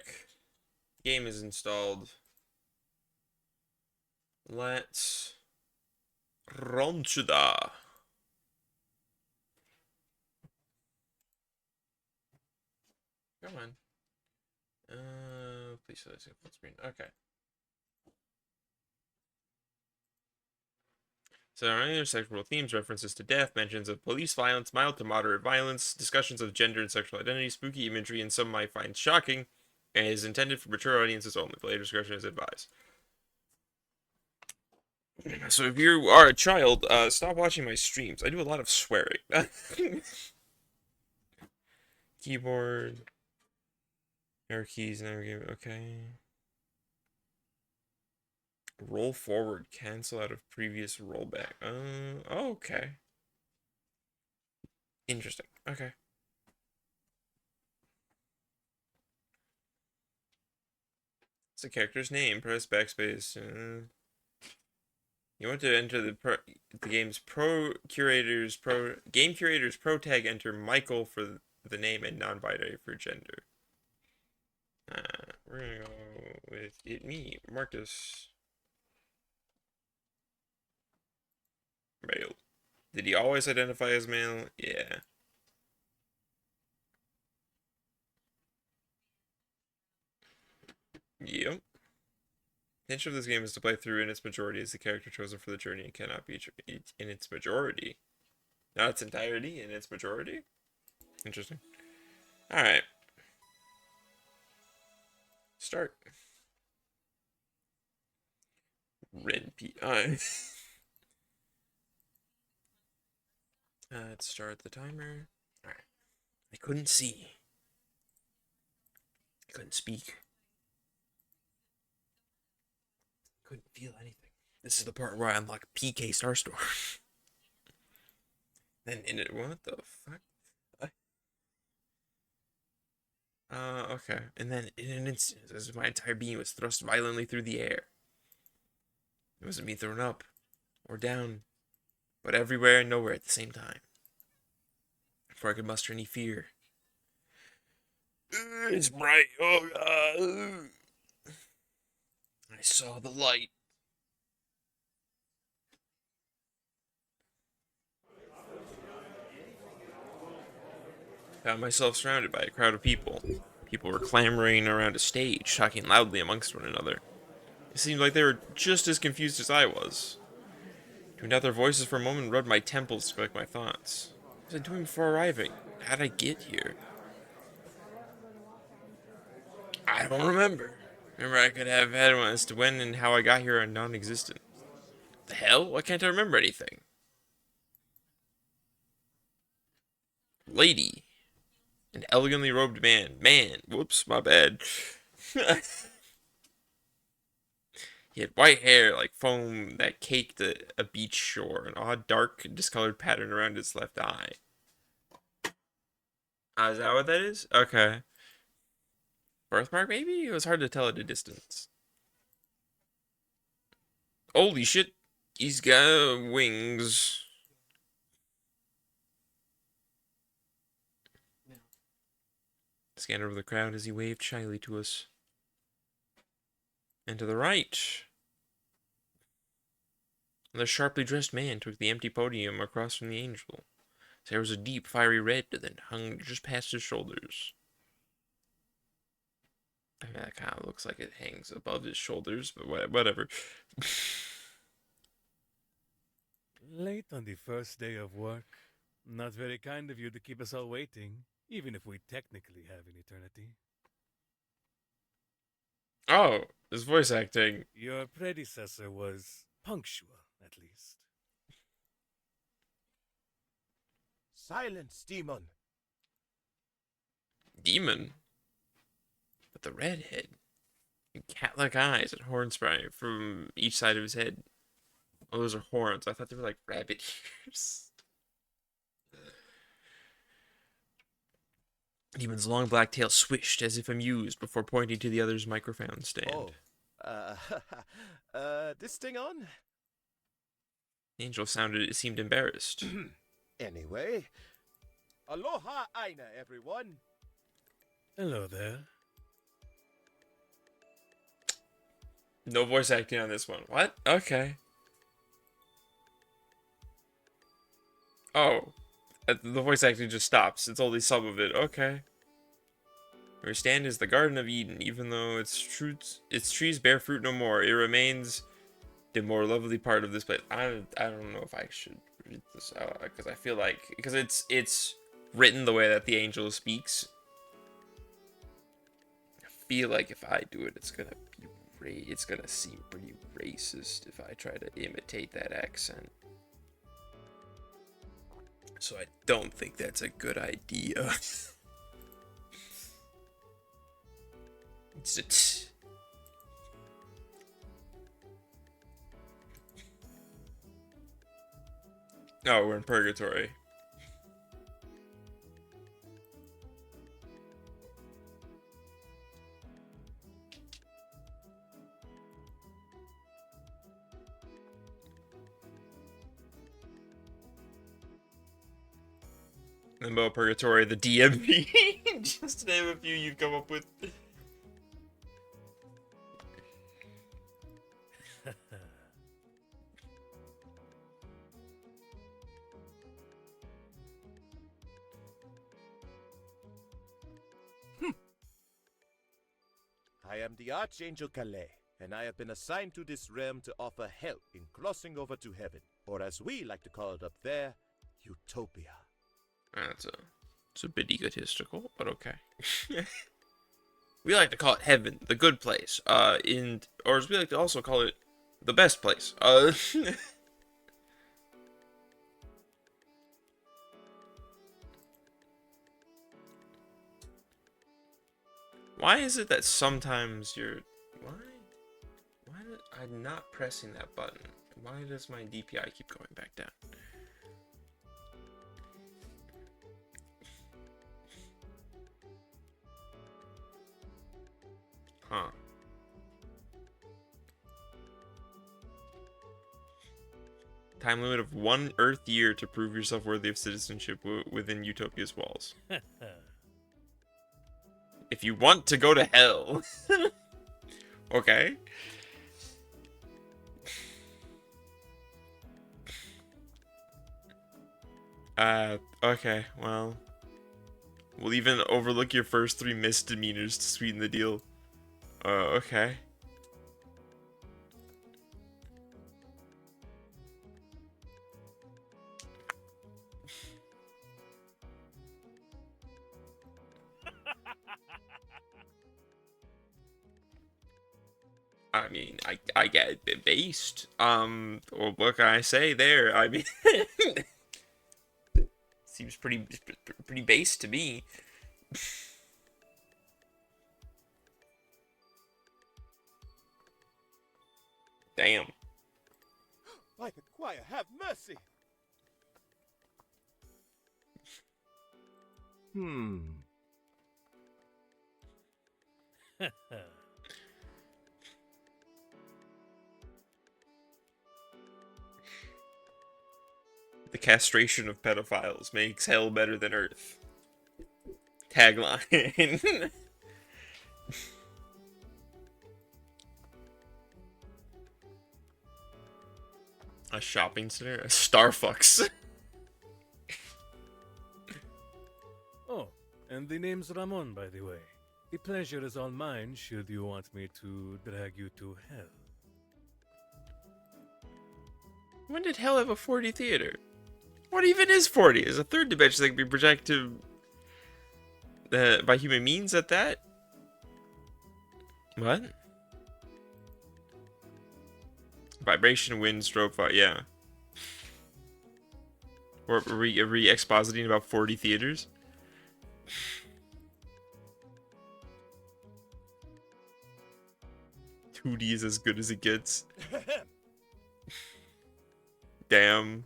S1: Game is installed. Let's run to the. Come on. Please select full screen. Okay. So our intersectional themes, references to death, mentions of police violence, mild to moderate violence, discussions of gender and sexual identity, spooky imagery, and some might find shocking, and is intended for mature audiences only. Player discretion is advised. So if you are a child, stop watching my streams. I do a lot of swearing. Keyboard. Arrow keys, navigate. Okay. Roll forward. Cancel out of previous rollback. Okay. Interesting. Okay. It's the character's name. Press backspace. You want to enter the game's game curator's pro tag. Enter Michael for the name and non-binary for gender. We're gonna go with me, Marcus. Male. Did he always identify as male? Yeah. Yep. The intention of this game is to play through in its majority as the character chosen for the journey and cannot be in its majority. Not its entirety, in its majority? Interesting. Alright. Start. Red PI. Let's start the timer. Alright. I couldn't see. I couldn't speak. Couldn't feel anything. This is the part where I unlock PK Starstorm. Then in it, what the fuck? Okay. And then in an instant, as if my entire being was thrust violently through the air. It wasn't me thrown up or down, but everywhere and nowhere at the same time. Before I could muster any fear. It's bright. Oh God. I saw the light. Found myself surrounded by a crowd of people. People were clamoring around a stage, talking loudly amongst one another. It seemed like they were just as confused as I was. Tuned out their voices for a moment and rubbed my temples to collect my thoughts. What was I doing before arriving? How'd I get here? I don't remember. Remember, I could have had one as to when and how I got here are non-existent. The hell? Why can't I remember anything? Lady. An elegantly robed man. Man. Whoops, my bad. He had white hair like foam that caked a beach shore, an odd dark discolored pattern around his left eye. Is that what that is? Okay. Birthmark, maybe? It was hard to tell at a distance. Holy shit. He's got wings. Scanned over the crowd as he waved shyly to us. And to the right, the sharply dressed man took the empty podium across from the angel. His hair was a deep, fiery red that hung just past his shoulders. I mean, that kind of looks like it hangs above his shoulders, but whatever.
S11: Late on the first day of work. Not very kind of you to keep us all waiting, even if we technically have an eternity.
S1: Oh, his voice acting.
S11: Your predecessor was punctual, at least.
S12: Silence, demon!
S1: Demon? With the red head. And cat-like eyes and horn sprouting from each side of his head. Oh, those are horns. I thought they were like rabbit ears. Demon's long black tail swished as if amused before pointing to the other's microphone stand.
S12: This thing on?
S1: The angel seemed embarrassed.
S12: Anyway, aloha aina, everyone.
S11: Hello there.
S1: No voice acting on this one. What? Okay. Oh. The voice acting just stops. It's only some of it. Okay. Where stand is the Garden of Eden. Even though its trees bear fruit no more, it remains the more lovely part of this place. I don't know if I should read this out, because I feel like, because it's written the way that the angel speaks. I feel like if I do it, it's gonna seem pretty racist if I try to imitate that accent. So I don't think that's a good idea. Oh, we're in purgatory. Limbo, Purgatory, the DMV. Just to name a few you'd come up with.
S12: I am the Archangel Calais, and I have been assigned to this realm to offer help in crossing over to heaven, or as we like to call it up there, Utopia.
S1: It's a bit egotistical, but okay. We like to call it heaven, the good place. Or as we like to also call it, the best place. Why is it that sometimes you're... Why did I'm not pressing that button? Why does my DPI keep going back down? Huh. Time limit of 1 Earth year to prove yourself worthy of citizenship within Utopia's walls. If you want to go to hell. Okay. Okay, well. We'll even overlook your first 3 misdemeanors to sweeten the deal. Okay. I mean, I get it based. Well, what can I say there? I mean, seems pretty based to me. Damn.
S12: By the choir, have mercy!
S1: The castration of pedophiles makes hell better than Earth. Tagline. A shopping center? A Starfucks.
S11: Oh, and the name's Ramon, by the way. The pleasure is all mine should you want me to drag you to hell.
S1: When did hell have a 4D theater? What even is 4D? Is a third dimension that can be projected by human means at that? What? Vibration, wind, strobe, fire, yeah. Or are we expositing about 4D theaters? "2D is as good as it gets." Damn.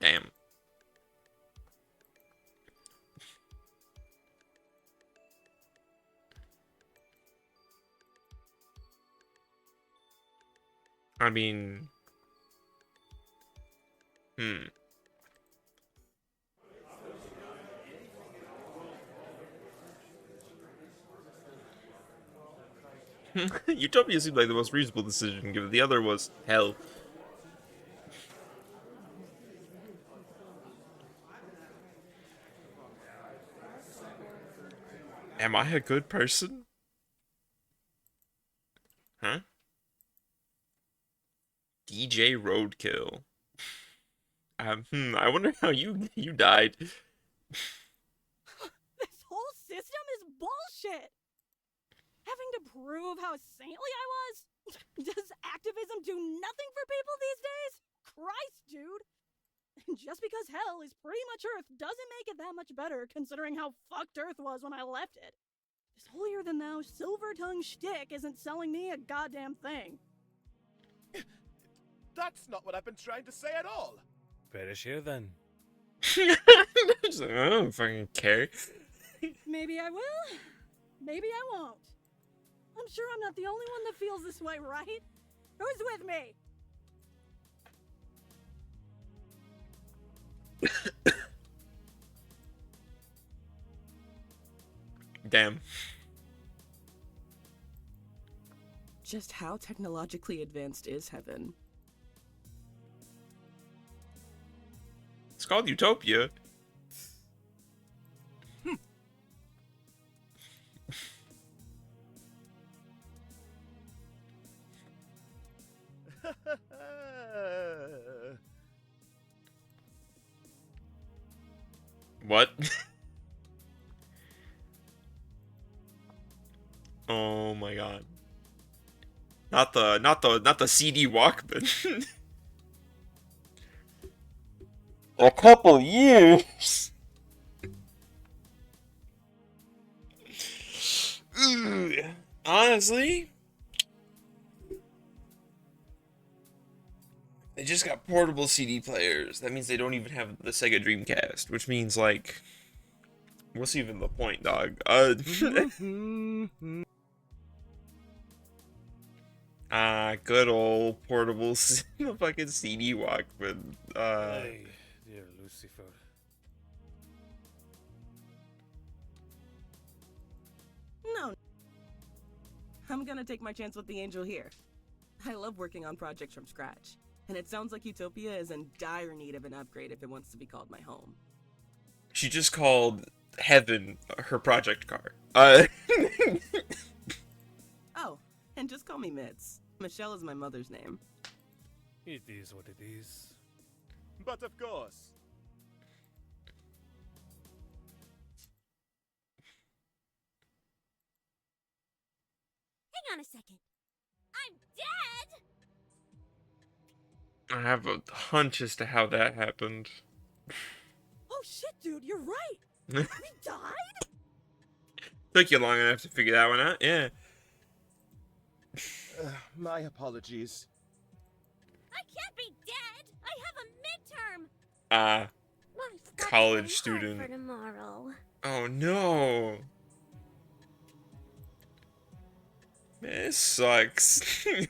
S1: Damn. I mean... Utopia seemed like the most reasonable decision, given the other was hell. Am I a good person? Huh? DJ Roadkill. I wonder how you died.
S13: This whole system is bullshit! Having to prove how saintly I was? Does activism do nothing for people these days? Christ, dude! Just because hell is pretty much Earth doesn't make it that much better, considering how fucked Earth was when I left it. This holier-than-thou, silver-tongued shtick isn't selling me a goddamn thing.
S12: That's not what I've been trying to say at all.
S11: Perish here then.
S1: Just like, I don't fucking care.
S13: Maybe I will. Maybe I won't. I'm sure I'm not the only one that feels this way, right? Who's with me?
S1: Damn.
S14: Just how technologically advanced is heaven?
S1: It's called Utopia. What? Oh my god. Not the CD Walkman. A couple years. Honestly, they just got portable CD players. That means they don't even have the Sega Dreamcast, which means, like, what's even the point, dog? Good old portable fucking CD Walkman.
S11: Hey, dear Lucifer.
S14: No. I'm gonna take my chance with the angel here. I love working on projects from scratch, and it sounds like Utopia is in dire need of an upgrade if it wants to be called my home.
S1: She just called Heaven her project car.
S14: Oh, and just call me Mitz. Michelle is my mother's name.
S11: It is what it is.
S12: But of course.
S10: Hang on a second. I'm dead?
S1: I have a hunch as to how that happened.
S13: Oh shit, dude, you're right. We died?
S1: Took you long enough to figure that one out, yeah.
S12: My apologies.
S10: I can't be dead. I have a midterm.
S1: College student.
S10: For tomorrow.
S1: Oh no. Man, this sucks. We're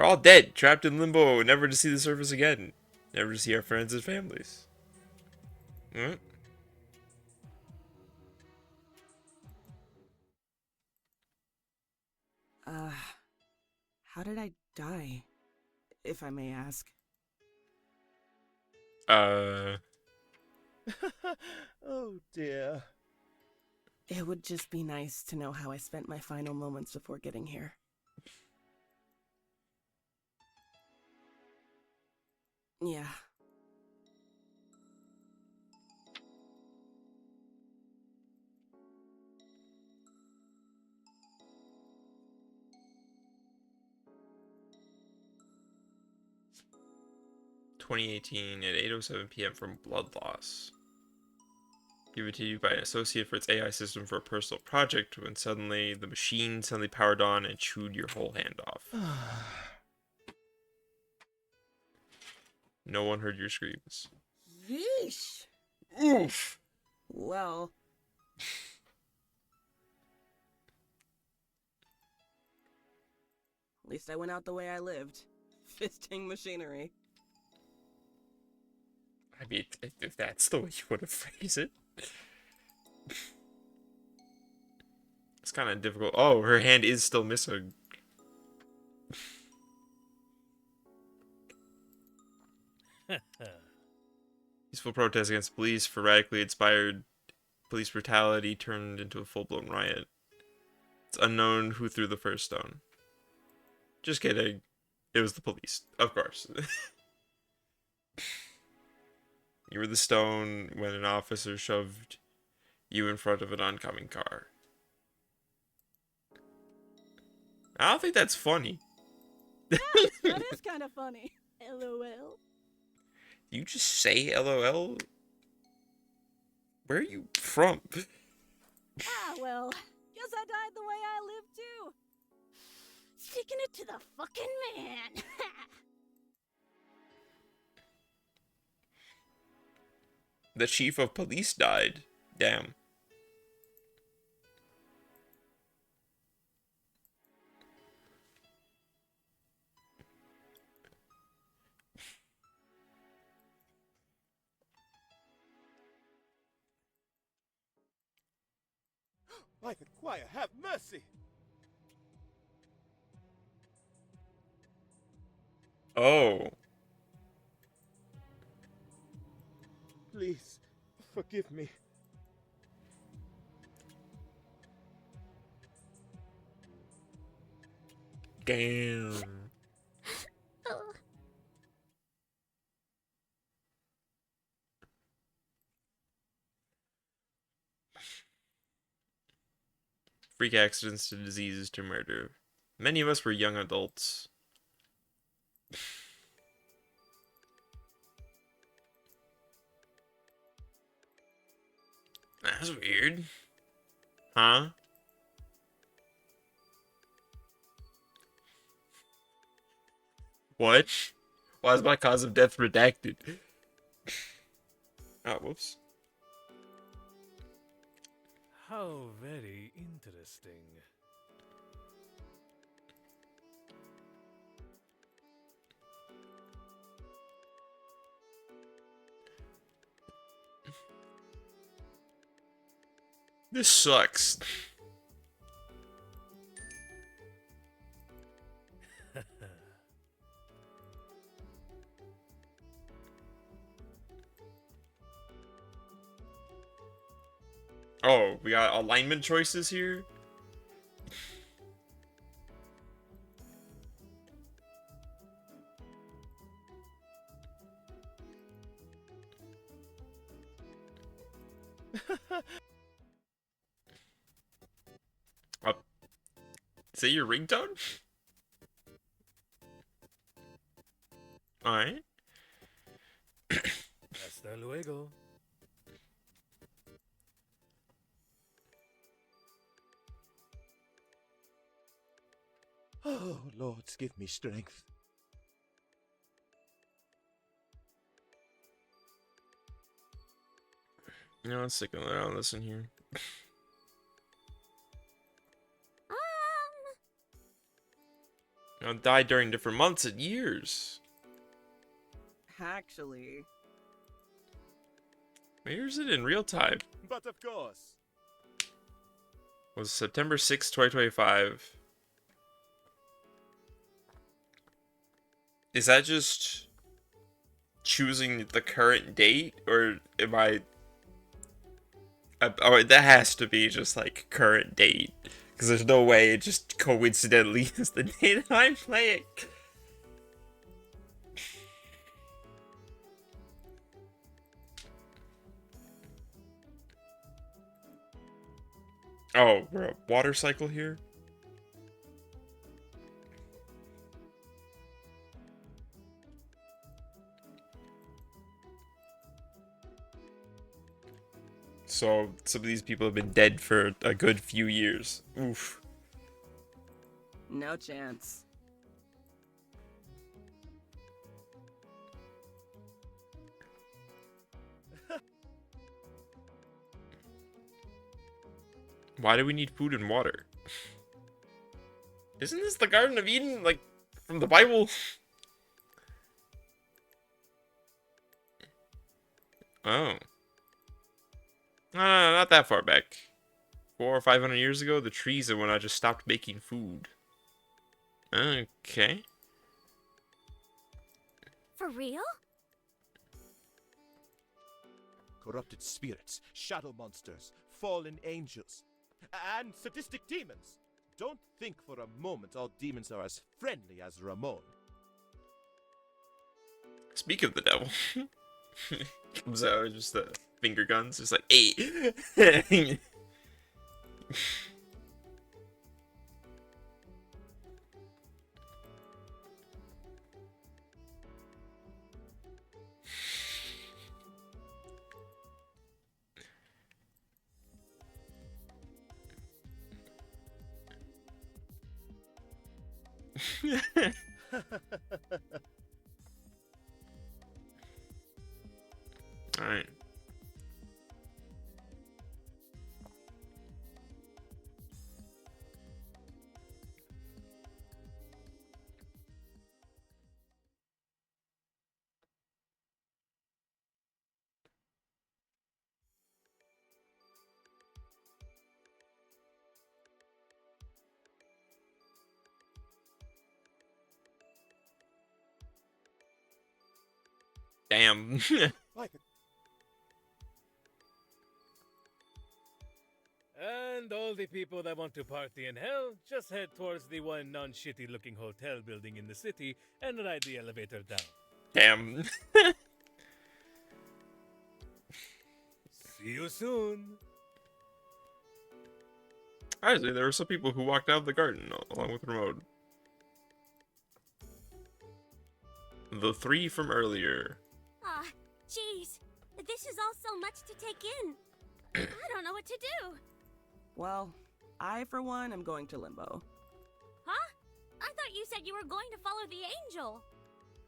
S1: all dead, trapped in limbo, never to see the surface again. Never to see our friends and families. What?
S14: How did I die? If I may ask.
S12: Oh dear.
S14: It would just be nice to know how I spent my final moments before getting here. Yeah.
S1: (2018) at 8:07 p.m. from blood loss. Given to you by an associate for its AI system for a personal project when suddenly the machine suddenly powered on and chewed your whole hand off. No one heard your screams.
S14: Yeesh.
S1: Oof.
S14: Well. At least I went out the way I lived. Fisting machinery.
S1: I mean, if that's the way you want to phrase it. It's kind of difficult. Oh, her hand is still missing. Peaceful protest against police for radically inspired police brutality turned into a full-blown riot. It's unknown who threw the first stone. Just kidding. It was the police, of course. You were the stone when an officer shoved you in front of an oncoming car. I don't think that's funny.
S13: Yeah, that is kind of funny. LOL.
S1: You just say LOL? Where are you from?
S13: Ah, well, guess I died the way I lived too. Sticking it to the fucking man.
S1: The chief of police died. Damn.
S12: I inquire, have mercy!
S1: Oh.
S12: Please, forgive me.
S1: Damn. Freak accidents to diseases to murder. Many of us were young adults. That's weird. Huh? What? Why is my cause of death redacted? Oh, whoops.
S11: How very interesting.
S1: This sucks. Oh, we got alignment choices here? Is that your ringtone? Alright.
S11: Hasta luego.
S12: Oh, Lord, give me strength.
S1: You know, let's stick around listen here. You know, died during different months and years.
S14: Actually.
S1: Where is it in real time?
S12: But of course.
S1: Was September 6th, 2025. Is that just choosing the current date, or am I Oh, that has to be just like current date, because there's no way it just coincidentally is the day that I'm playing. Oh, we're a water cycle here? So, some of these people have been dead for a good few years. Oof.
S14: No chance.
S1: Why do we need food and water? Isn't this the Garden of Eden, like, from the Bible? Oh. No, not that far back. 400 or 500 years ago, the trees and whatnot just stopped making food. Okay.
S10: For real?
S12: Corrupted spirits, shadow monsters, fallen angels, and sadistic demons. Don't think for a moment all demons are as friendly as Ramon.
S1: Speak of the devil. Comes out with just the finger guns, just like, hey! Alright. Damn.
S11: And all the people that want to party in hell, just head towards the one non-shitty looking hotel building in the city and ride the elevator down.
S1: Damn.
S11: See you soon.
S1: Honestly, there were some people who walked out of the garden along with Ramon. The three from earlier.
S10: Ah, jeez. This is all so much to take in. I don't know what to do.
S14: Well, I, for one, am going to Limbo.
S10: Huh? I thought you said you were going to follow the angel.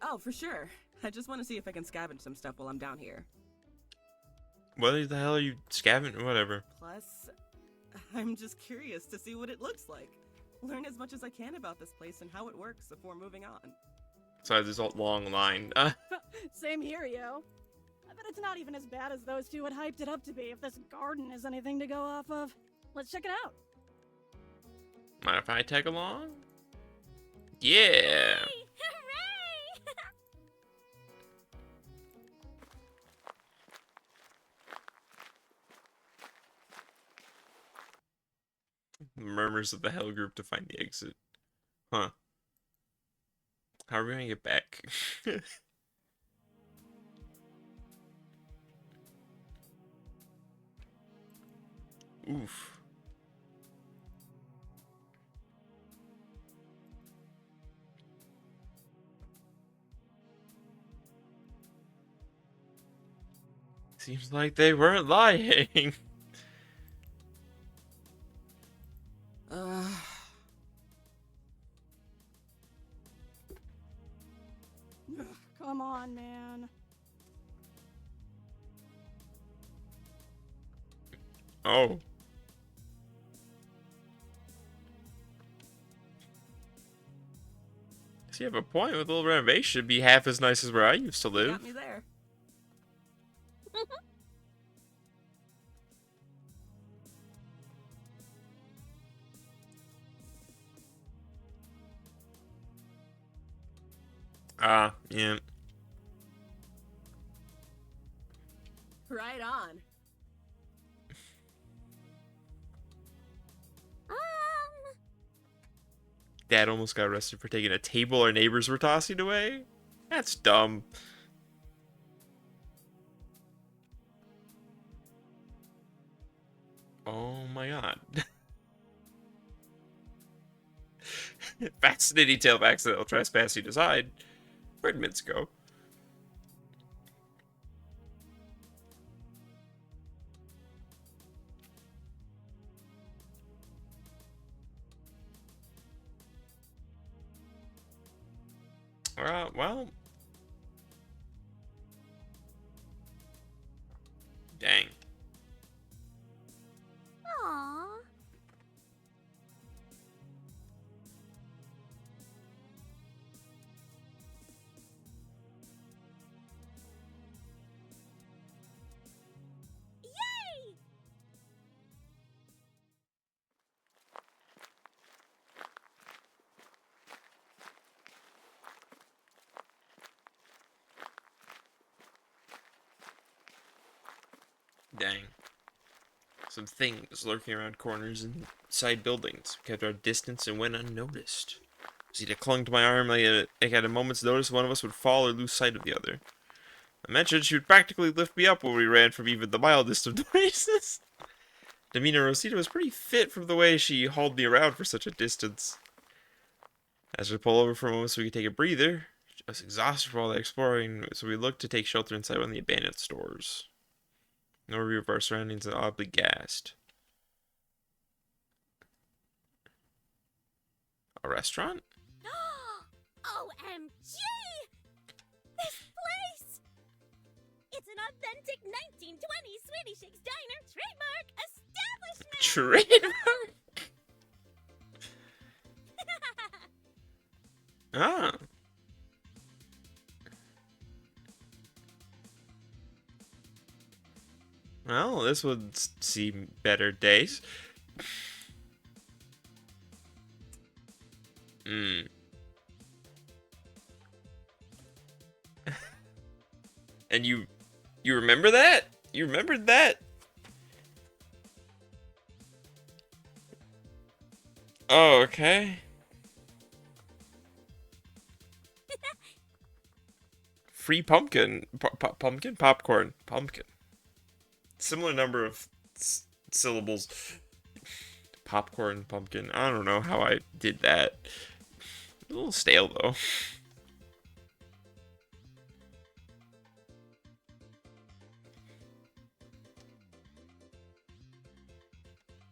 S14: Oh, for sure. I just want to see if I can scavenge some stuff while I'm down here.
S1: What the hell are you scavenging? Whatever.
S14: Plus, I'm just curious to see what it looks like. Learn as much as I can about this place and how it works before moving on.
S1: Besides this long line.
S13: Same here, yo. I bet it's not even as bad as those two had hyped it up to be if this garden is anything to go off of. Let's check it out.
S1: Mind if I tag along? Yeah.
S10: Hey, hooray!
S1: Murmurs of the Hell group to find the exit. Huh. How are we gonna get back? Oof. Seems like they weren't lying.
S13: Come on, man.
S1: Oh. Does he have a point with a little renovation? It'd be half as nice as where I used to live.
S14: Got me there.
S1: Yeah.
S14: Right on.
S1: dad almost got arrested for taking a table our neighbors were tossing away. That's dumb. Oh my god. Fascinating tale of accidental trespassing aside. Where'd Mints go? Well. Dang.
S10: Aww. Yay!
S1: Dang. Some things lurking around corners and side buildings. We kept our distance and went unnoticed. Zeta clung to my arm like at a moment's notice one of us would fall or lose sight of the other. I mentioned she would practically lift me up when we ran from even the mildest of places. Demeanor Rosita was pretty fit from the way she hauled me around for such a distance. As we pull over for a moment so we could take a breather, I was exhausted from all that exploring, so we looked to take shelter inside one of the abandoned stores. No review of our surroundings and oddly gassed. A restaurant?
S10: OMG! This place! It's an authentic 1920s Swedish Shakes Diner trademark establishment!
S1: Trademark? Ah. Well, this would see better days. And you remember that? You remembered that? Oh, okay. Free pumpkin. Pumpkin? Popcorn. Pumpkin. Similar number of syllables. Popcorn, pumpkin. I don't know how I did that. A little stale, though.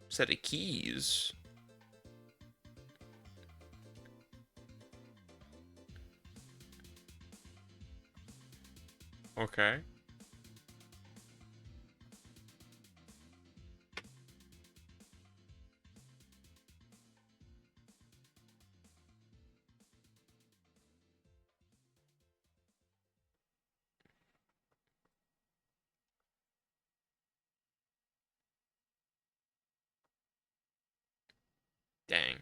S1: Set of keys. Okay. Dang.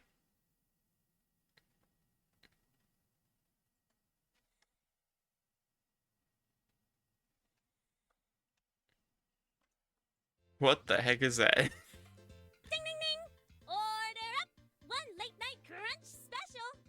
S1: What the heck is that?
S10: Ding ding ding! Order up! One late night crunch special!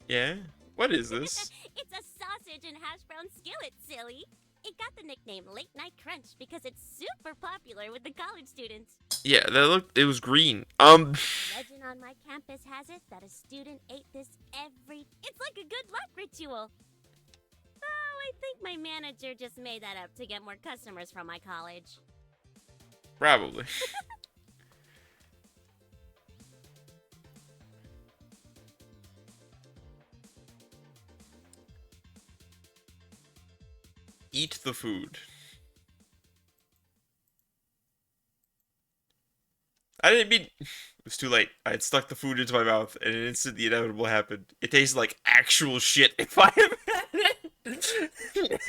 S1: Yeah? What is this?
S10: It's a sausage and hash brown skillet, silly! It got the nickname Late Night Crunch because it's super popular with the college students.
S1: Yeah, it was green.
S10: Legend on my campus has it that a student ate this It's like a good luck ritual. Oh, I think my manager just made that up to get more customers from my college.
S1: Probably. Eat the food. I didn't mean... It was too late. I had stuck the food into my mouth, and an instant the inevitable happened. It tasted like actual shit if I had it.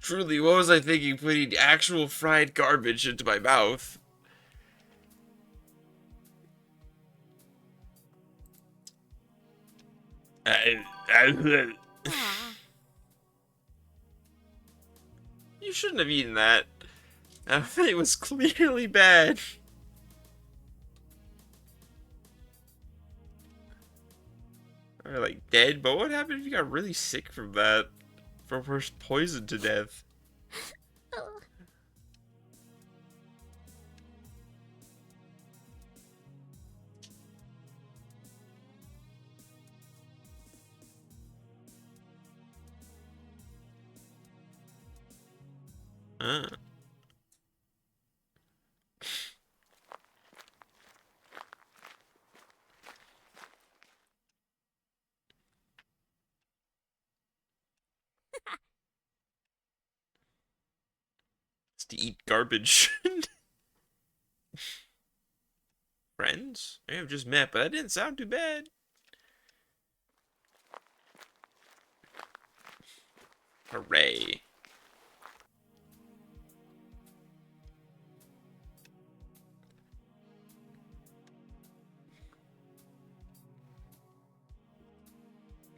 S1: Truly, what was I thinking putting actual fried garbage into my mouth? You shouldn't have eaten that. It was clearly bad. Or like dead, but what happened if you got really sick from that? From first poisoned to death? It's to eat garbage. Friends? I have just met, but that didn't sound too bad. Hooray.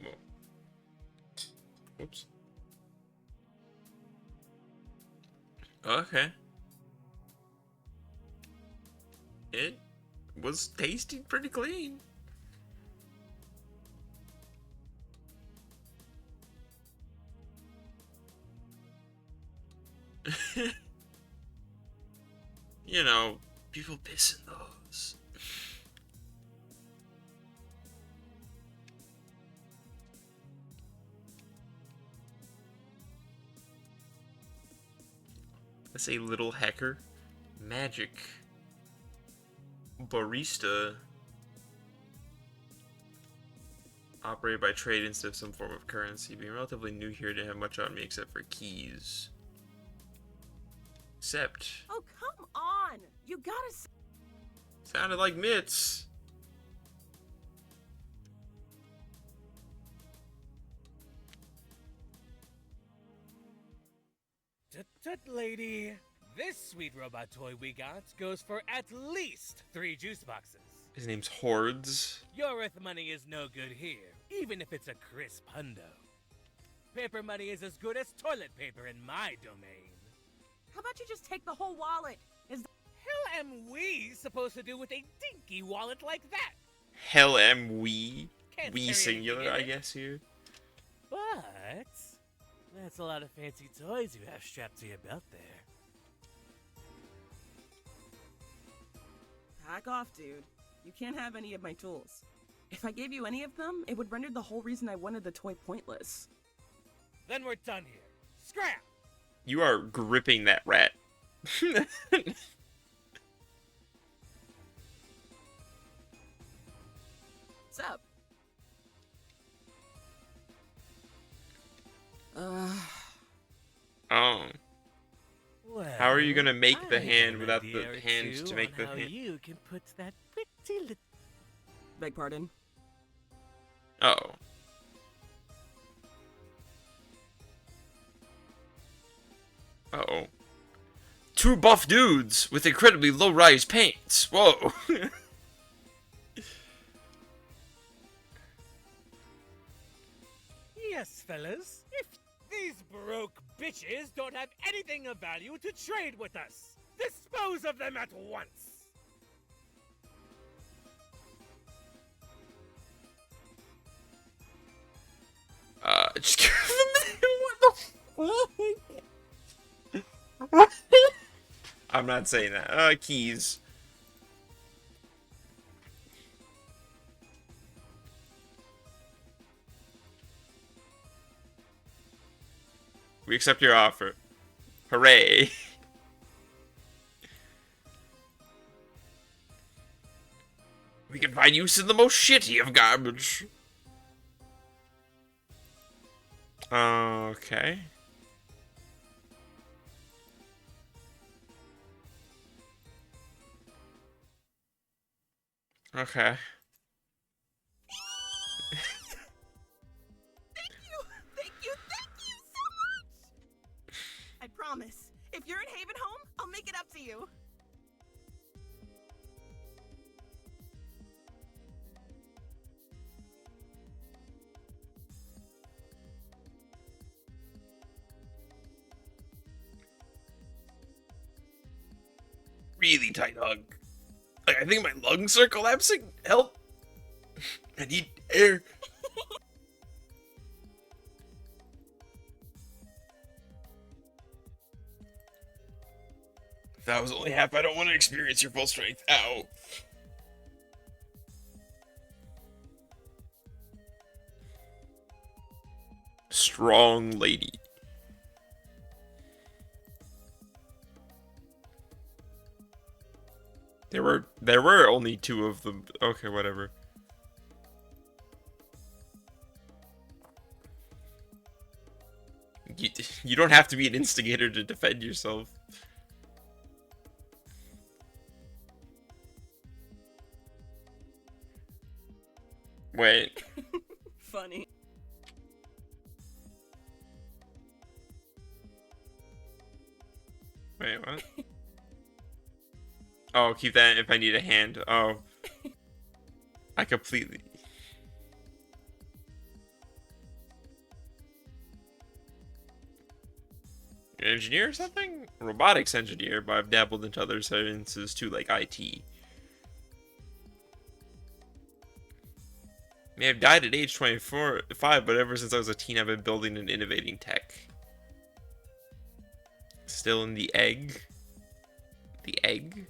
S1: Whoa. Whoops. Okay. It was tasting pretty clean. You know, people piss in those. That's a little hacker. Magic. Barista. Operated by trade instead of some form of currency. Being relatively new here, didn't have much on me except for keys. Except.
S14: Oh, come on! You gotta.
S1: Sounded like mitts.
S11: Tut lady. This sweet robot toy we got goes for at least 3 juice boxes.
S1: His name's Hordes.
S11: Your Earth money is no good here, even if it's a crisp hundo. Paper money is as good as toilet paper in my domain.
S14: How about you just take the whole wallet?
S11: Hell am we supposed to do with a dinky wallet like that?
S1: Hell am we?
S11: Can't
S1: We
S11: carry
S1: singular,
S11: anything in
S1: I
S11: it.
S1: guess here.
S11: But that's a lot of fancy toys you have strapped to your belt there.
S14: Back off, dude. You can't have any of my tools. If I gave you any of them, it would render the whole reason I wanted the toy pointless.
S11: Then we're done here. Scrap!
S1: You are gripping that rat.
S14: What's up?
S1: Oh.
S11: Well,
S1: How are you gonna make
S11: I
S1: the
S11: have
S1: hand
S11: an
S1: without
S11: idea
S1: the
S11: or
S1: hand
S11: two
S1: to make
S11: on
S1: the
S11: how
S1: hand?
S11: you can put that pretty little...
S14: Beg pardon?
S1: Oh. Uh-oh. 2 buff dudes with incredibly low-rise paints. Whoa.
S11: Yes, fellas. If these broke bitches don't have anything of value to trade with us, dispose of them at once.
S1: Just give them what the I'm not saying that. Keys. We accept your offer. Hooray. We can find use in the most shitty of garbage. Okay. Okay.
S14: Thank you so much! I promise, if you're in Haven Home, I'll make it up to you.
S1: really tight hug. Like, I think my lungs are collapsing. Help! I need air. If that was only half, I don't want to experience your full strength. Ow. Strong lady. There were only 2 of them. Okay, whatever. You don't have to be an instigator to defend yourself. Wait.
S14: Funny.
S1: Wait, what? Oh, keep that if I need a hand. Oh. I completely... An engineer or something? Robotics engineer, but I've dabbled into other sciences too, like IT. May have died at age 5, but ever since I was a teen, I've been building and innovating tech. Still in the egg? The egg?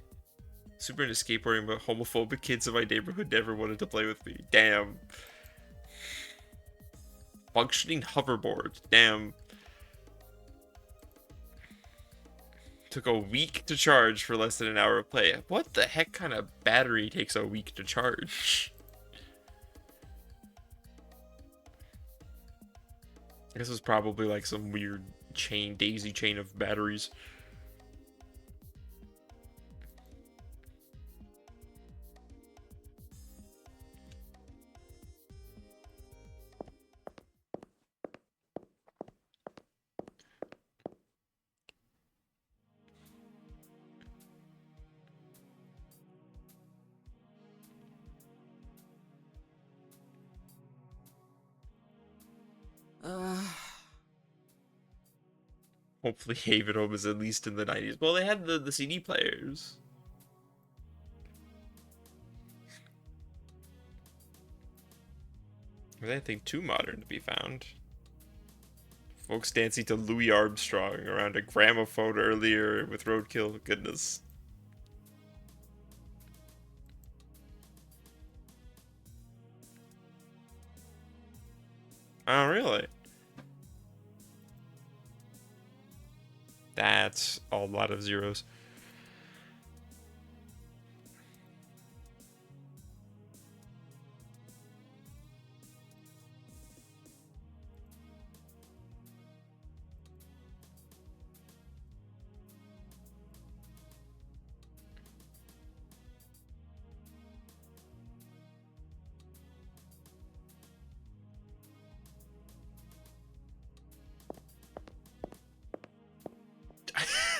S1: Super into skateboarding, but homophobic kids in my neighborhood never wanted to play with me. Damn. Functioning hoverboard. Damn. Took a week to charge for less than an hour of play. What the heck kind of battery takes a week to charge? This is probably like some weird daisy chain of batteries. Hopefully Haven Home is at least in the 90s. Well, they had the CD players. There's anything too modern to be found. Folks dancing to Louis Armstrong around a gramophone earlier with Roadkill. Goodness. Oh, really? That's a lot of zeros.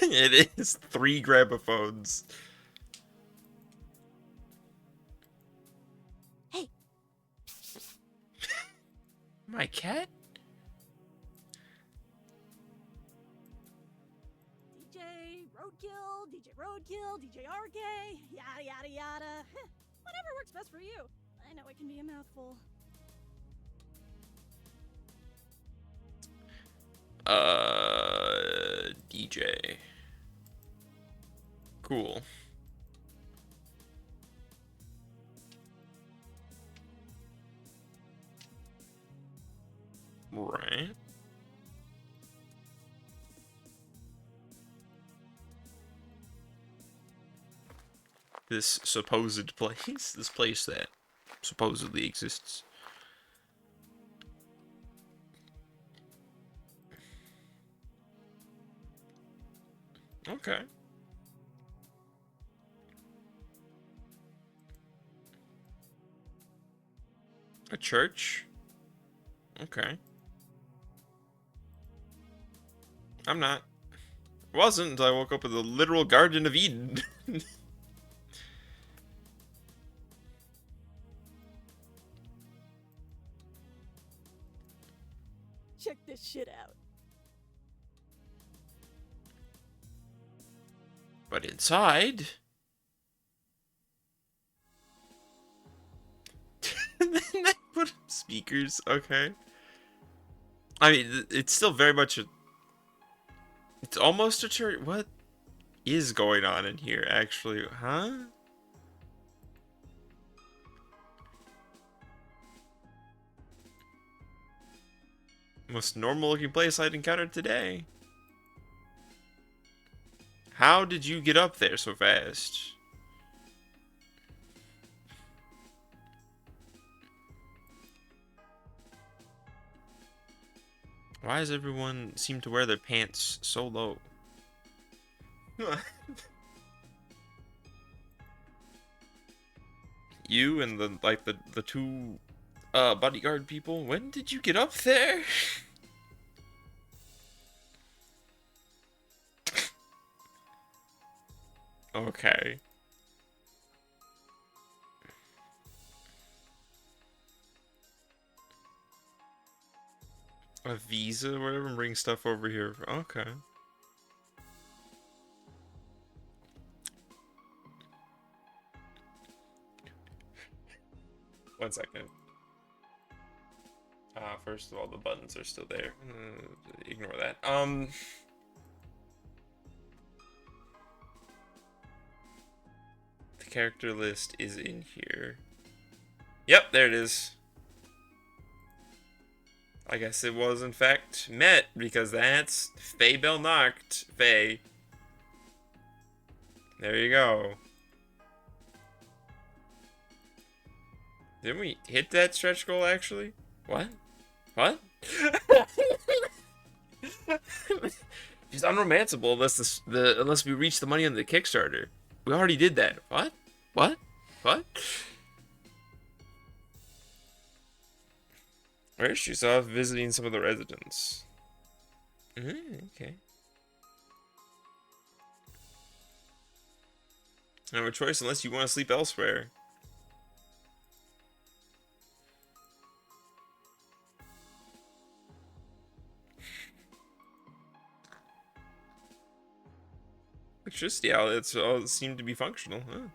S1: It is 3 gramophones.
S10: Hey.
S1: My cat?
S13: DJ Roadkill, DJ RK, yada yada yada. Whatever works best for you. I know it can be a mouthful.
S1: DJ. Cool. Right. This supposed place, this place that supposedly exists. Okay. A church? Okay. I'm not. Wasn't until I woke up in the literal Garden of Eden.
S13: Check this shit out.
S1: But inside... What speakers? Okay. I mean, it's still very much a. It's almost a church. What is going on in here, actually? Huh? Most normal looking place I'd encountered today. How did you get up there so fast? Why does everyone seem to wear their pants so low? You and the two bodyguard people, when did you get up there? Okay. A visa, whatever, and bring stuff over here. Okay. One second. First of all, the buttons are still there. Ignore that. The character list is in here. Yep, there it is. I guess it was in fact met, because that's Faye Belnacht. Faye. There you go. Didn't we hit that stretch goal actually? What? What? She's unromanceable unless we reach the money on the Kickstarter. We already did that. What? What? What? Where she's off visiting some of the residents. Okay. No a choice unless you want to sleep elsewhere. Electricity outlets all seem to be functional, huh?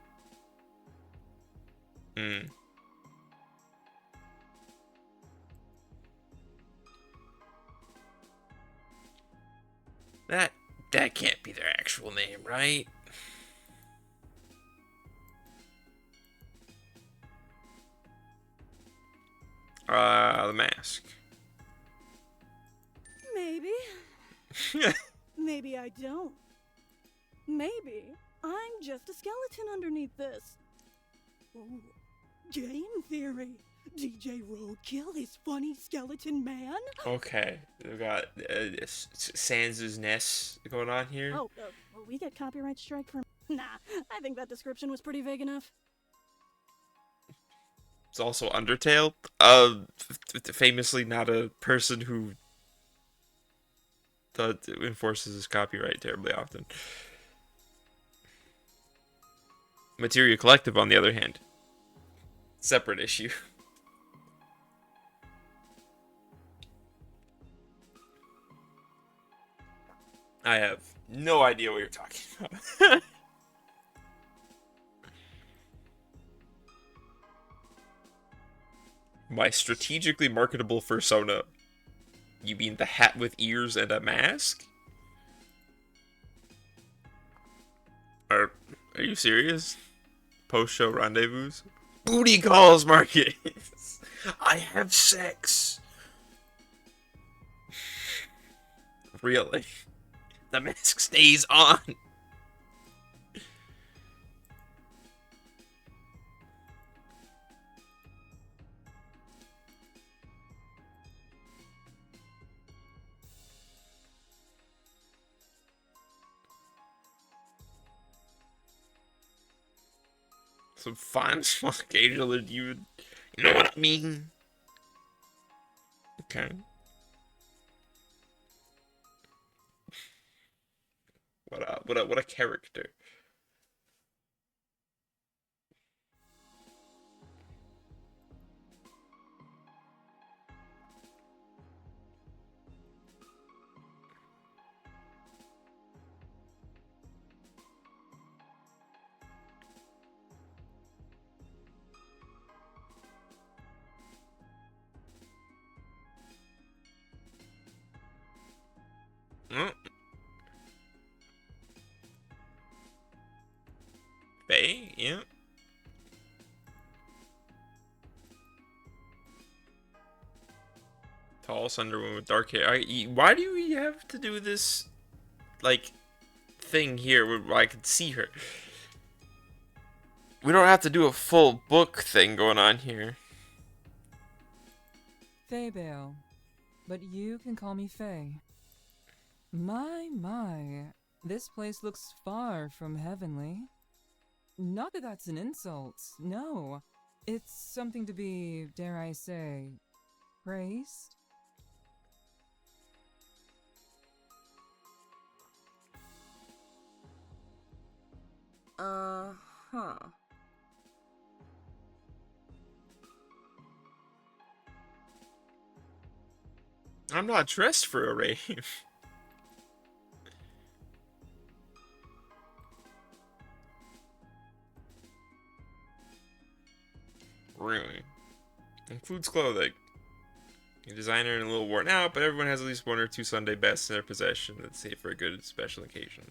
S1: That can't be their actual name, right? The mask.
S13: Maybe. Maybe I don't. Maybe I'm just a skeleton underneath this. Ooh, game theory. DJ Roadkill is funny skeleton man?
S1: Okay, we've got Sans' Ness going on here.
S13: Oh, will we get copyright strike for... Nah, I think that description was pretty vague enough.
S1: It's also Undertale. Famously not a person who enforces his copyright terribly often. Materia Collective, on the other hand, separate issue. I have no idea what you're talking about. My strategically marketable persona. You mean the hat with ears and a mask? Are you serious? Post-show rendezvous? Booty calls, Marcus! I have sex! Really? The mask stays on! Some fine fuck Angela, you know what I mean? Okay. What a character. Faye? Yeah. Tall, slender woman with dark hair. Why do we have to do this, like, thing here where I can see her? We don't have to do a full book thing going on here.
S15: Faybale, but you can call me Faye. My, this place looks far from heavenly. Not that that's an insult, no. It's something to be, dare I say, praised?
S14: Huh.
S1: I'm not dressed for a rave. Really? Includes clothing. A designer and a little worn out, but everyone has at least one or two Sunday bests in their possession that's safe for a good special occasion.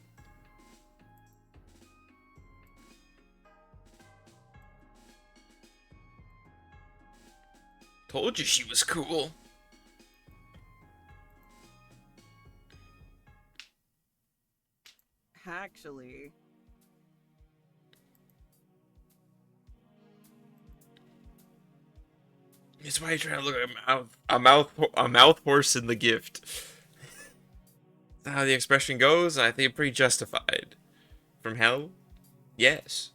S1: Told you she was cool.
S14: Actually.
S1: That's why you're trying to look like a mouth horse in the gift. That's how the expression goes, and I think it's pretty justified. From hell? Yes.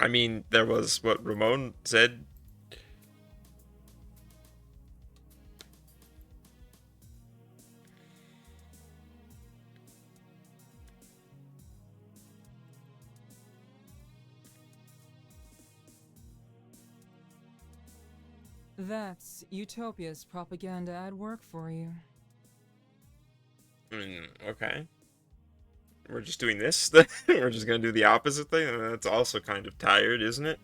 S1: I mean, there was what Ramon said.
S15: That's Utopia's propaganda at work for you.
S1: Okay. We're just doing this? We're just gonna do the opposite thing? That's also kind of tired, isn't it?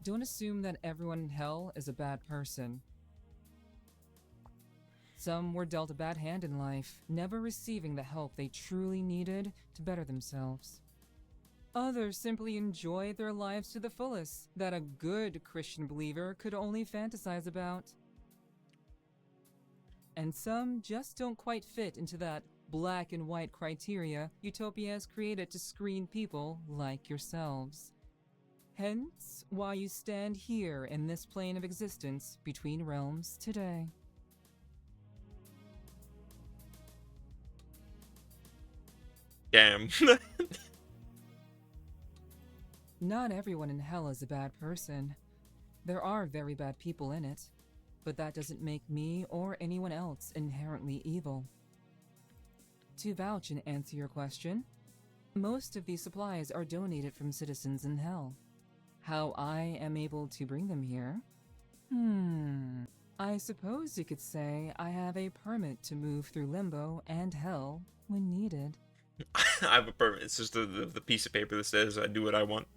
S15: Don't assume that everyone in hell is a bad person. Some were dealt a bad hand in life, never receiving the help they truly needed to better themselves. Others simply enjoy their lives to the fullest, that a good Christian believer could only fantasize about. And some just don't quite fit into that black and white criteria Utopia has created to screen people like yourselves. Hence, why you stand here in this plane of existence between realms today.
S1: Damn.
S15: Not everyone in hell is a bad person. There are very bad people in it, but that doesn't make me or anyone else inherently evil. To vouch and answer your question, most of these supplies are donated from citizens in hell. How I am able to bring them here? I suppose you could say I have a permit to move through limbo and hell when needed.
S1: I have a permit. It's just the piece of paper that says I do what I want.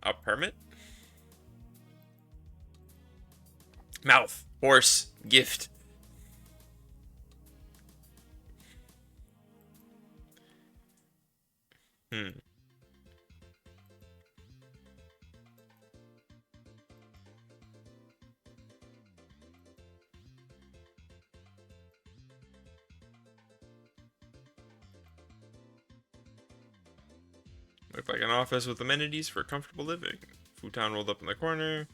S1: A permit? Mouth. Horse. Gift. Look like an office with amenities for comfortable living. Futon rolled up in the corner.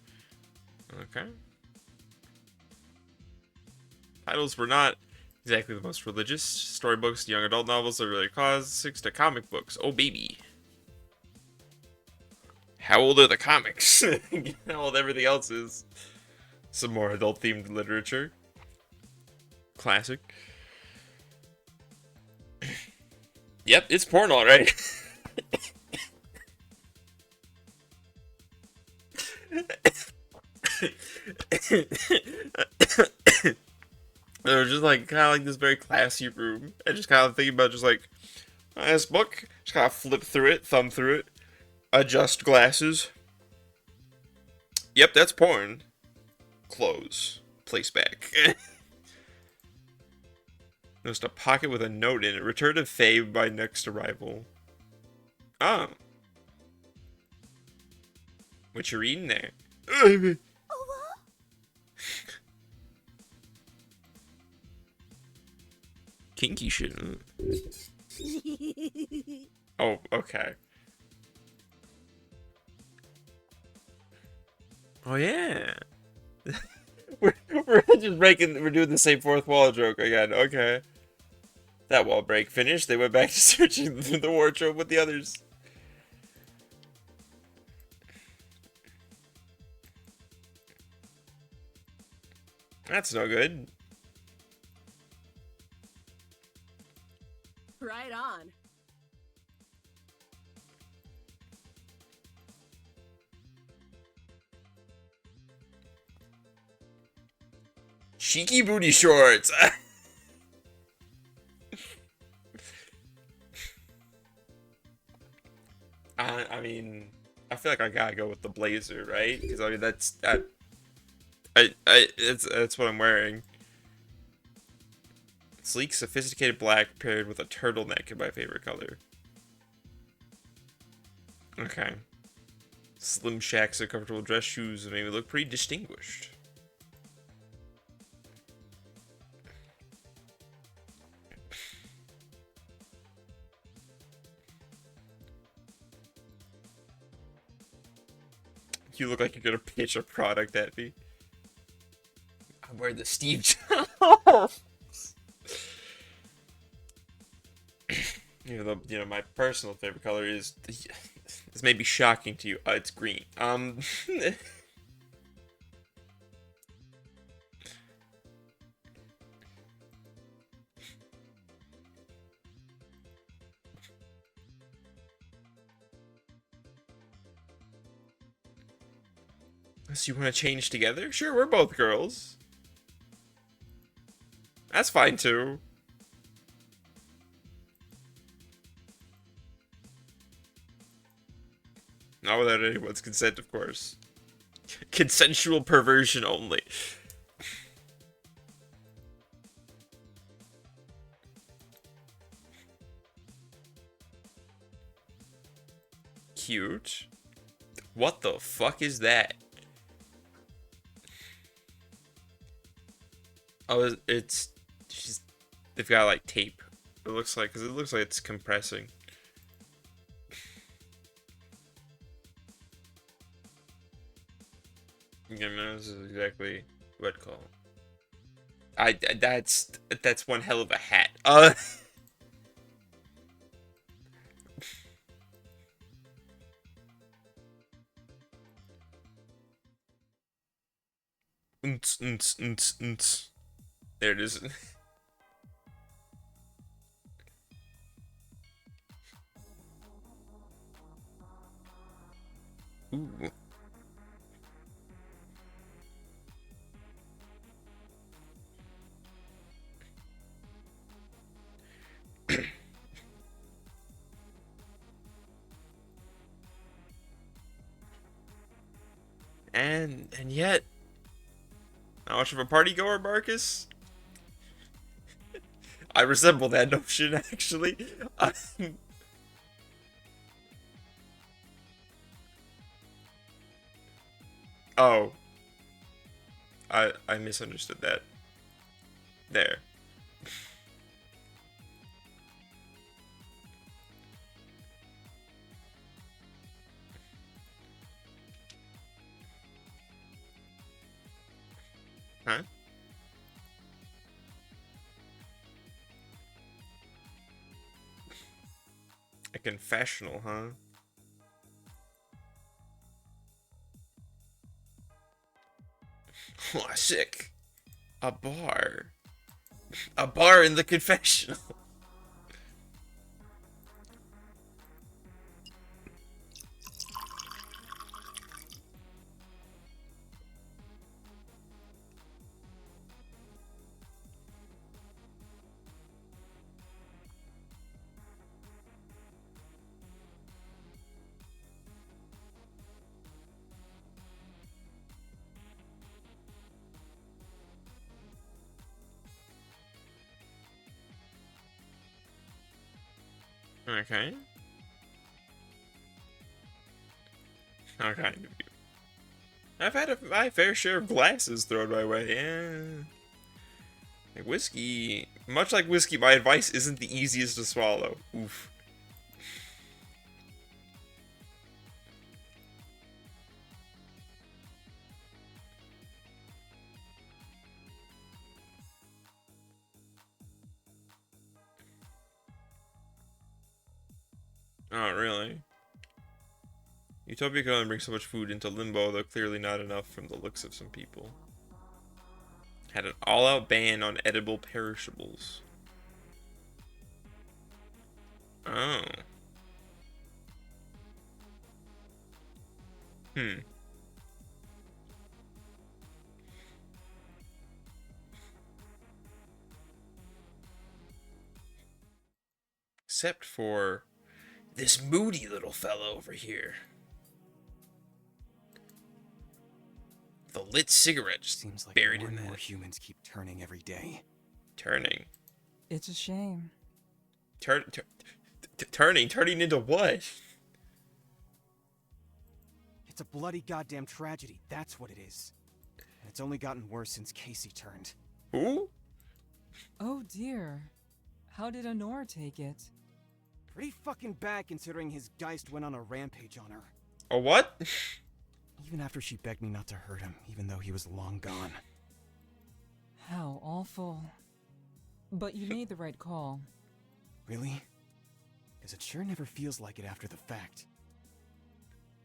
S1: Okay. Titles were not exactly the most religious. Storybooks to young adult novels are really classics to comic books. Oh, baby. How old are the comics? How old everything else is. Some more adult-themed literature. Classic. Yep, it's porn, alright. They're just like kind of like this very classy room. I just kind of thinking about just like this book. Just kind of flip through it, thumb through it, adjust glasses. Yep, that's porn. Close. Place back. Just a pocket with a note in it. Return to Faye by next arrival. Oh. What you reading there? Kinky shit. Oh, okay. Oh yeah. we're just breaking. We're doing the same fourth wall joke again. Okay. That wall break finished. They went back to searching the wardrobe with the others. That's no good.
S14: Right on.
S1: Cheeky booty shorts. I mean, I feel like I gotta go with the blazer, right? Because I mean, that's what I'm wearing. Sleek, sophisticated black paired with a turtleneck in my favorite color. Okay. Slim shacks and comfortable dress shoes and made me look pretty distinguished. You look like you're gonna pitch a product at me. I'm wearing the Steve Jobs. You know, my personal favorite color is. This may be shocking to you. It's green. So you want to change together? Sure, we're both girls. That's fine too. Not without anyone's consent, of course. Consensual perversion only. Cute. What the fuck is that? Oh, they've got like tape. It looks like, because it looks like it's compressing. Yeah, no, this is exactly what I'd call. That's one hell of a hat. There it is. Ooh. and yet, not much of a party goer, Marcus. I resemble that notion, actually. Oh. I misunderstood that. There. Huh? A confessional, huh? Oh, sick. A bar. A bar in the confessional. Okay. How kind of you. I've had my fair share of glasses thrown my way. Yeah. Like whiskey, much like whiskey, my advice isn't the easiest to swallow. Oof. Oh, really? Utopia can only bring so much food into Limbo, though clearly not enough from the looks of some people. Had an all-out ban on edible perishables. Oh. Hmm. Except for this moody little fellow over here. The lit cigarette just
S16: seems like
S1: buried
S16: more
S1: in
S16: and more
S1: that.
S16: humans keep turning every day.
S1: Turning.
S15: It's a shame.
S1: Turning into what?
S16: It's a bloody goddamn tragedy, that's what it is. And it's only gotten worse since Casey turned.
S1: Who?
S15: Oh dear. How did Honor take it?
S16: Pretty fucking bad considering his Geist went on a rampage on her.
S1: A what?
S16: Even after she begged me not to hurt him, even though he was long gone.
S15: How awful. But you made the right call.
S16: Really? Because it sure never feels like it after the fact.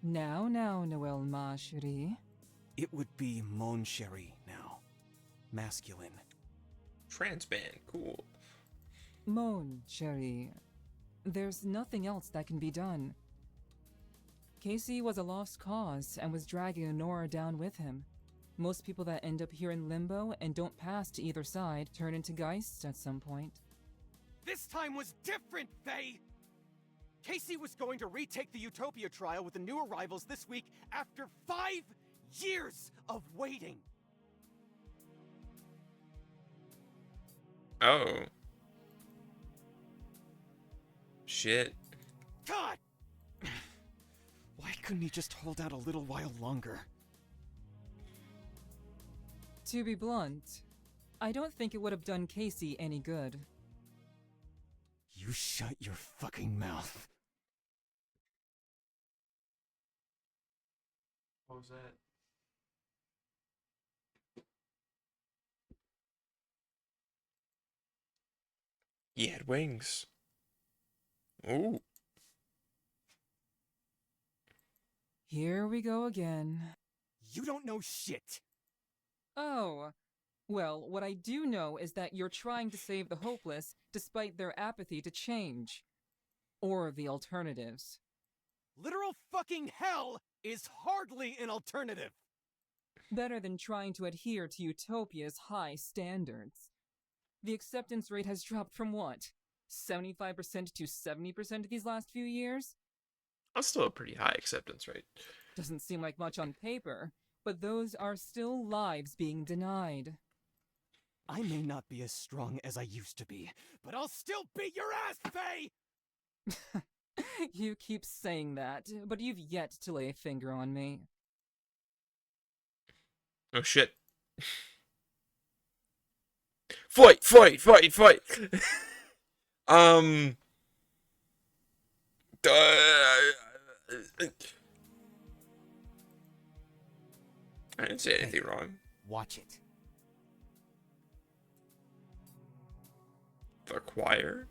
S15: Now, Noel Ma Chérie.
S16: It would be Mon Chérie now. Masculine.
S1: Trans band, cool.
S15: Mon Chérie. There's nothing else that can be done. Casey was a lost cause and was dragging Honora down with him. Most people that end up here in Limbo and don't pass to either side turn into Geists at some point.
S16: This time was different, Faye! Casey was going to retake the Utopia trial with the new arrivals this week after 5 years of waiting.
S1: Oh. Shit.
S16: God! Why couldn't he just hold out a little while longer?
S15: To be blunt, I don't think it would have done Casey any good.
S16: You shut your fucking mouth.
S1: What was that? He had wings. Ooh.
S15: Here we go again.
S16: You don't know shit.
S15: Oh. Well, what I do know is that you're trying to save the hopeless despite their apathy to change. Or the alternatives.
S16: Literal fucking hell is hardly an alternative.
S15: Better than trying to adhere to Utopia's high standards. The acceptance rate has dropped from what? 75% to 70% these last few years?
S1: That's still a pretty high acceptance rate.
S15: Doesn't seem like much on paper, but those are still lives being denied.
S16: I may not be as strong as I used to be, but I'll still beat your ass, Faye!
S15: You keep saying that, but you've yet to lay a finger on me.
S1: Oh shit. Fight! Fight! Fight! Fight! I didn't say anything wrong.
S16: Watch it.
S1: The choir?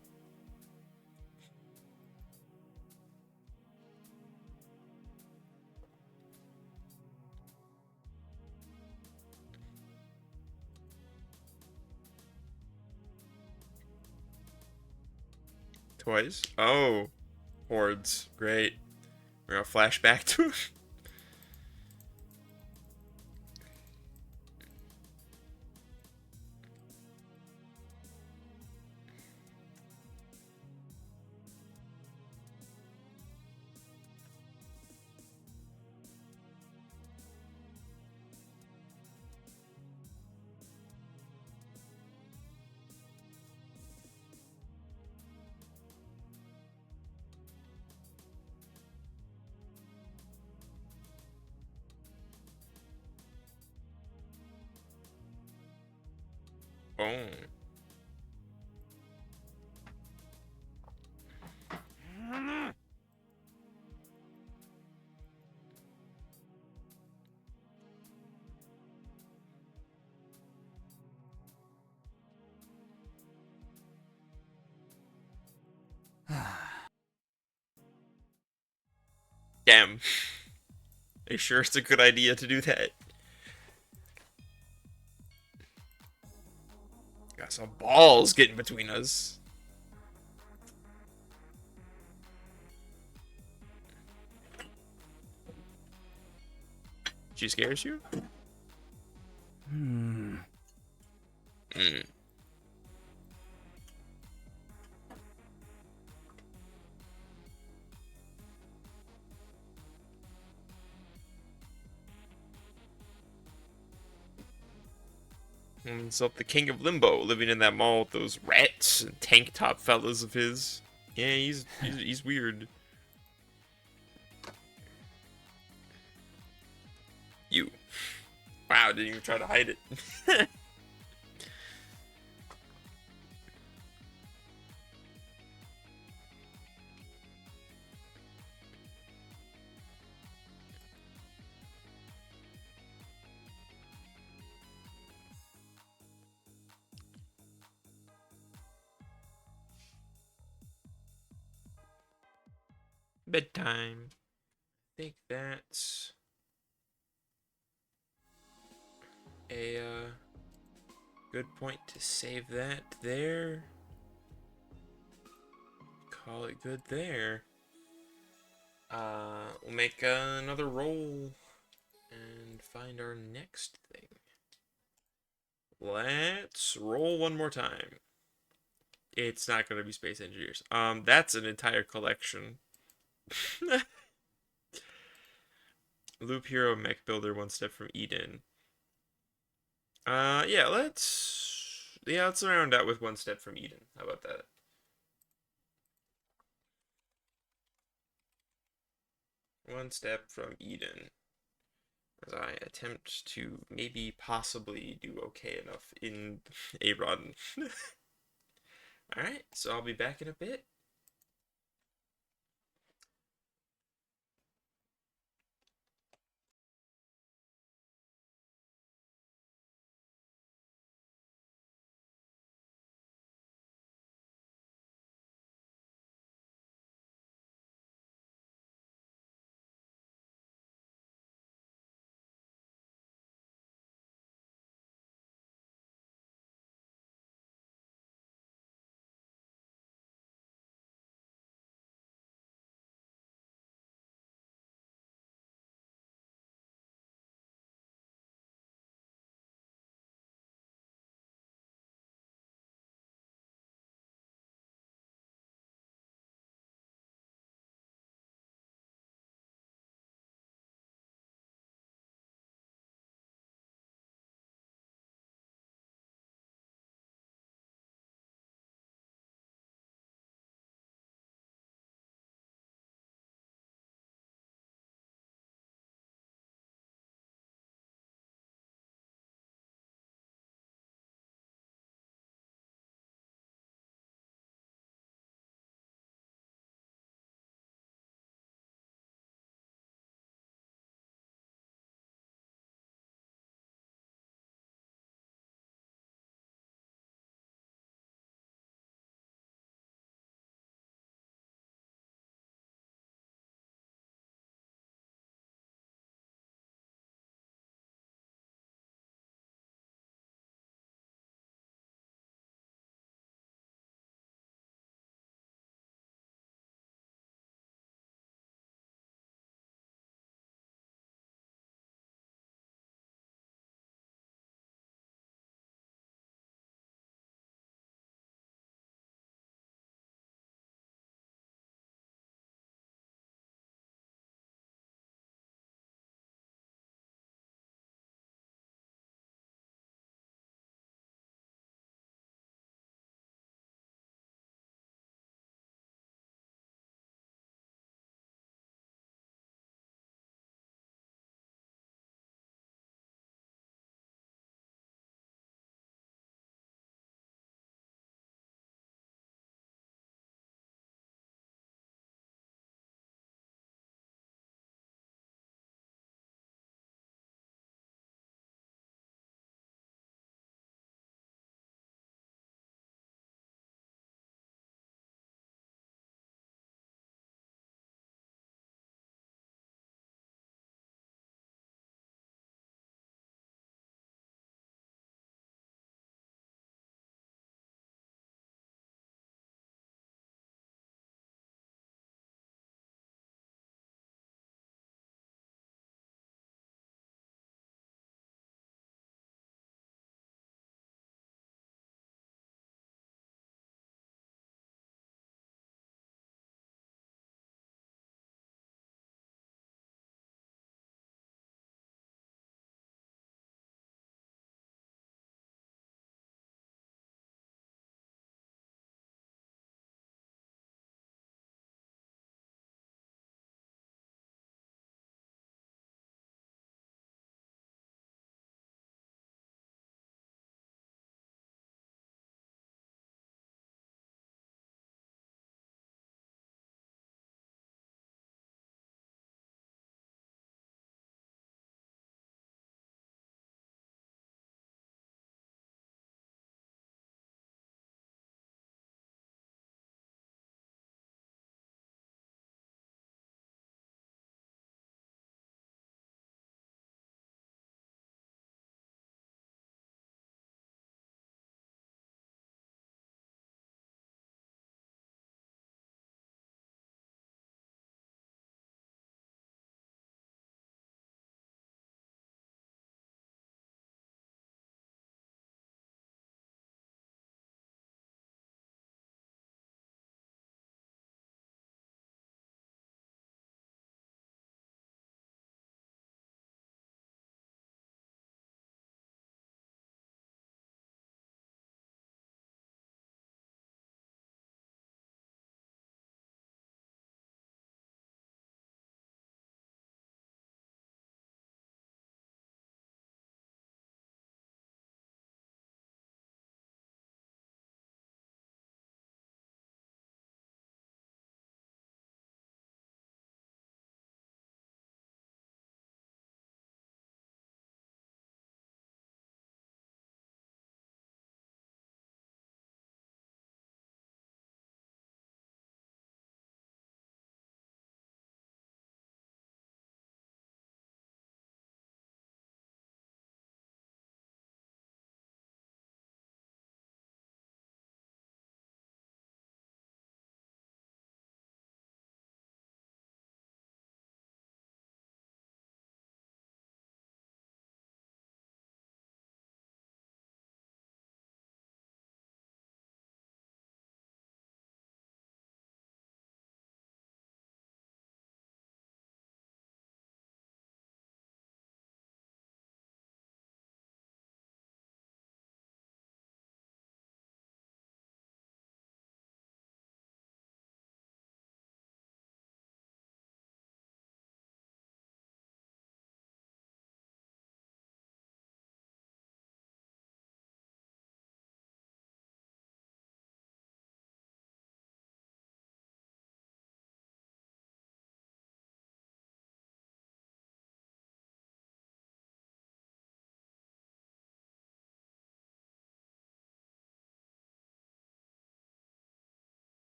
S1: Toys? Oh. Hordes. Great. We're gonna flash back to it. Oh. Damn. Are you sure it's a good idea to do that? Got some balls getting between us. She scares you? Hmm. Himself the king of limbo, living in that mall with those rats and tank top fellas of his. Yeah, he's weird. You. Wow, didn't even try to hide it. Bedtime. I think that's a good point to save that there. Call it good there. We'll make another roll and find our next thing. Let's roll one more time. It's not going to be Space Engineers. That's an entire collection. Loop Hero Mech Builder, One Step from Eden. Yeah, let's round out with One Step from Eden. How about that? One Step from Eden. As I attempt to maybe possibly do okay enough in a run. Alright, so I'll be back in a bit.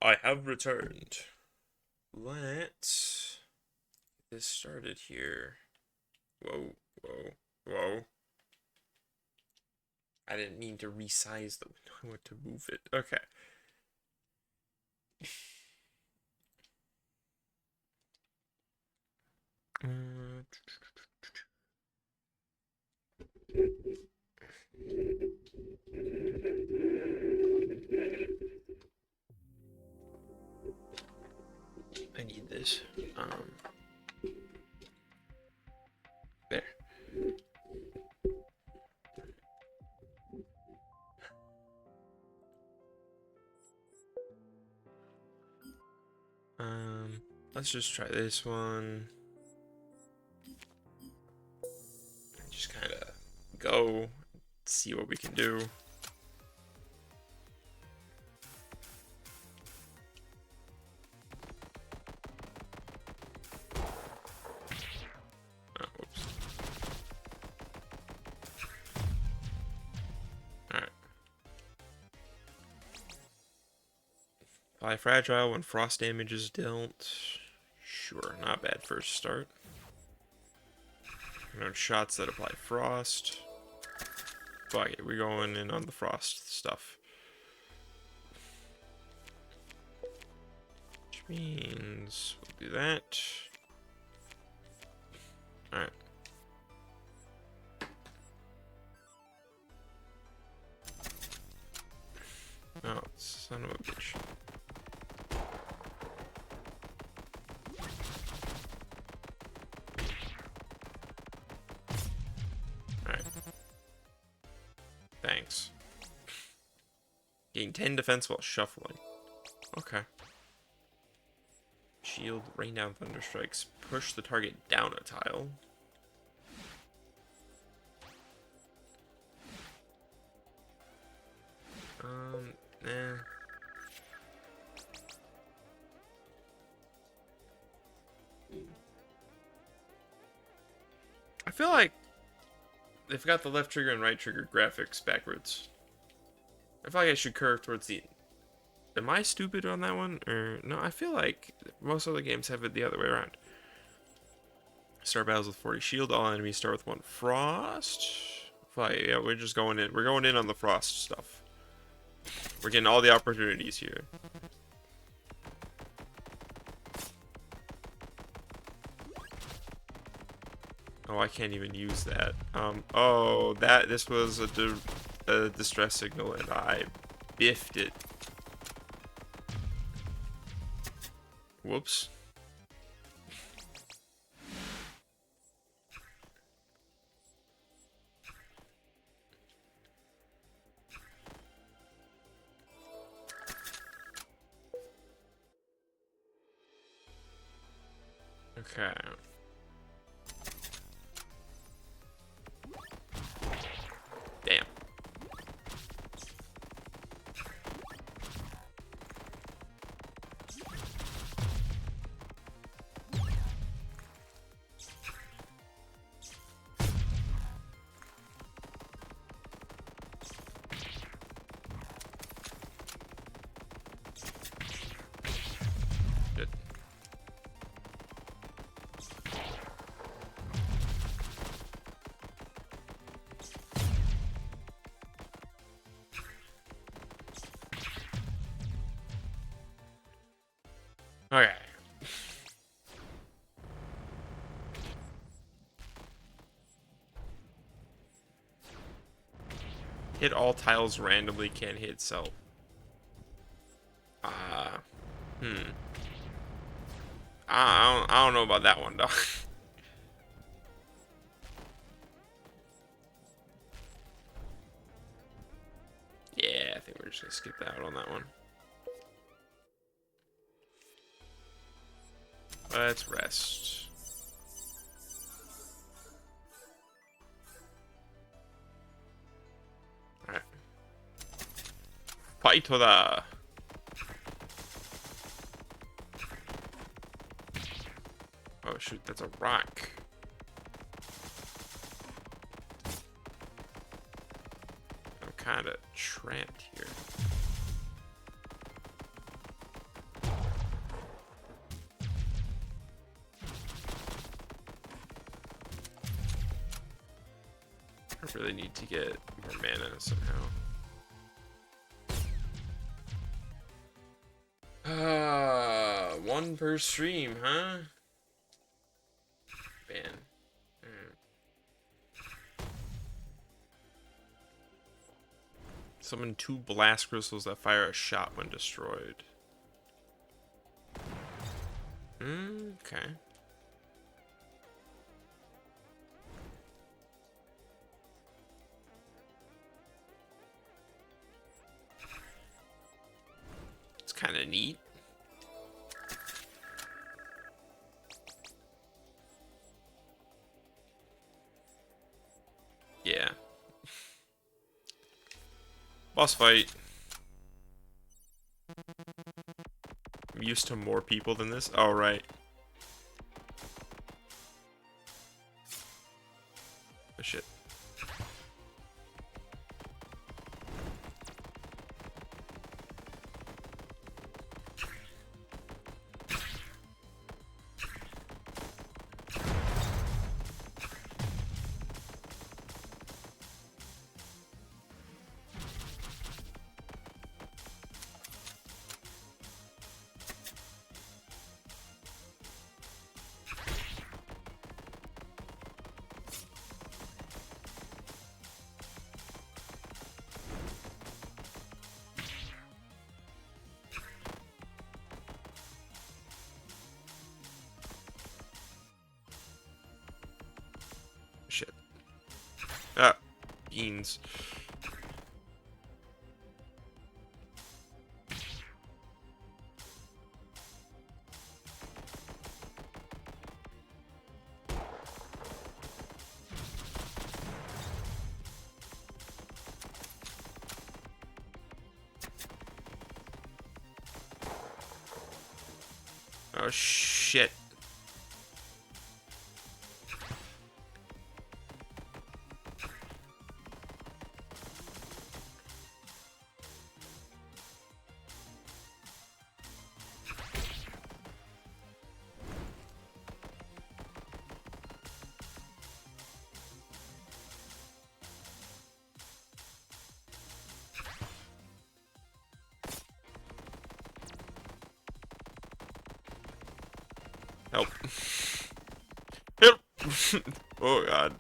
S1: I have returned. Let's get this started here. Whoa, whoa, whoa. I didn't mean to resize the window. I want to move it. Okay. I need this. There. Let's just try this one. Just kind of go, see what we can do. Oh, whoops. Alright. Apply fragile when frost damage is dealt. Sure, not bad first start. Shots that apply frost. Fuck it, we're going in on the frost stuff. Which means we'll do that. Alright. Oh, son of a bitch. Thanks. Gain 10 defense while shuffling. Okay. Shield, rain down thunder strikes. Push the target down a tile. Nah. I feel like they've got the left trigger and right trigger graphics backwards. I feel like I should curve towards the... Am I stupid on that one? Or no, I feel like most other games have it the other way around. Start battles with 40 shield. All enemies start with 1 frost. Fight. Yeah, we're just going in. We're going in on the frost stuff. We're getting all the opportunities here. Oh, I can't even use that. Oh, this was a distress signal, and I biffed it. Whoops. Okay. Damn. Good. Okay. Hit all tiles randomly, can't hit self. I don't know about that one, though. Yeah, I think we're just gonna skip out on that one. Let's rest. Alright. Paitoda! Oh shoot, that's a rock. I'm kinda trapped here. really need to get more mana somehow. One per stream, huh? Man. Summon 2 blast crystals that fire a shot when destroyed. Okay. It's kind of neat. Yeah. Boss fight. I'm used to more people than this. Oh, right. Oh, shit. Shit. Ah, beans. Oh, shit. Help. Help! Oh, God.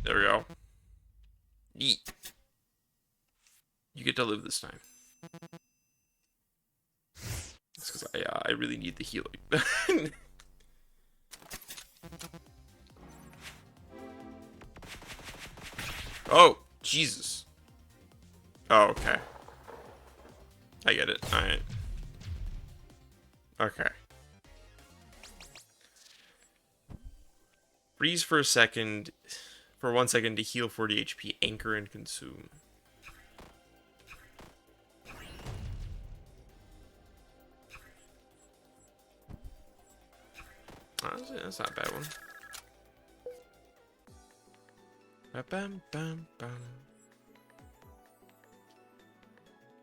S1: There we go. Neat. You get to live this time. That's because I really need the healing. Oh, Jesus. Oh, okay. I get it. Alright. Okay. Freeze for 1 second to heal 40 HP, anchor and consume. Oh, that's not a bad one. Bam, bam, bam.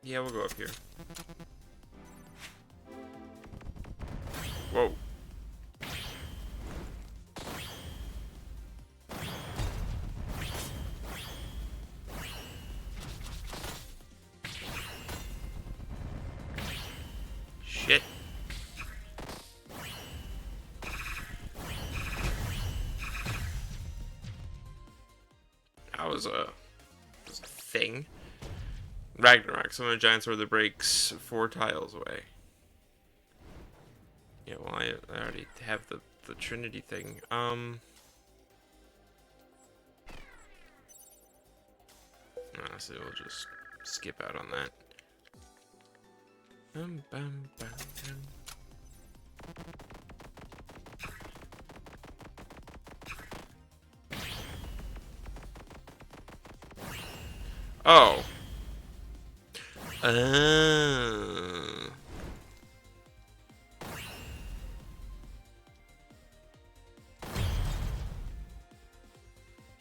S1: Yeah, we'll go up here. Whoa. Shit. was a thing. Ragnarok, summon a giant sword that breaks 4 tiles away. Yeah, well, I already have the Trinity thing. Honestly, we'll just skip out on that. Bum, bum, bum, bum. Oh.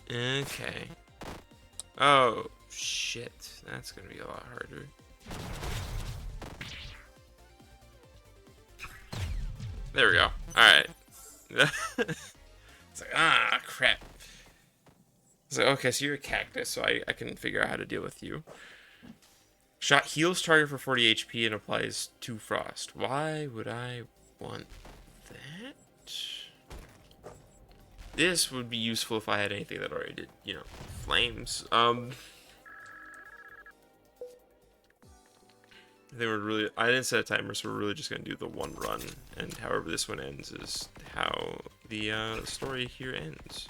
S1: Okay. Oh, shit. That's gonna be a lot harder. There we go. Alright. It's like, ah, crap. It's like, okay, so you're a cactus, so I can figure out how to deal with you. Shot heals target for 40 HP and applies 2 frost. Why would I want that? This would be useful if I had anything that already did, you know, flames. They were really, I didn't set a timer, so we're really just gonna do the one run, and however this one ends is how the story here ends.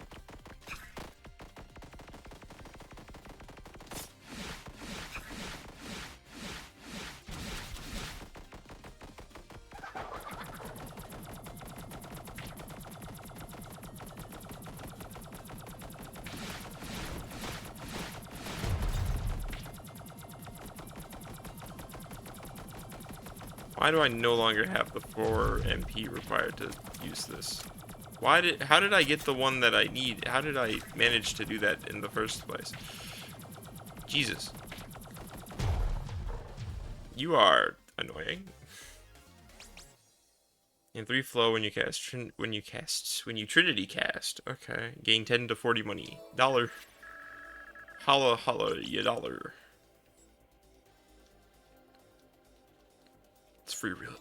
S1: Why do I no longer have the 4 MP required to use this? How did I get the one that I need? How did I manage to do that in the first place? Jesus. You are annoying. And 3 flow when you Trinity cast. Okay. Gain 10 to 40 money. $1. Holla holla ya $1.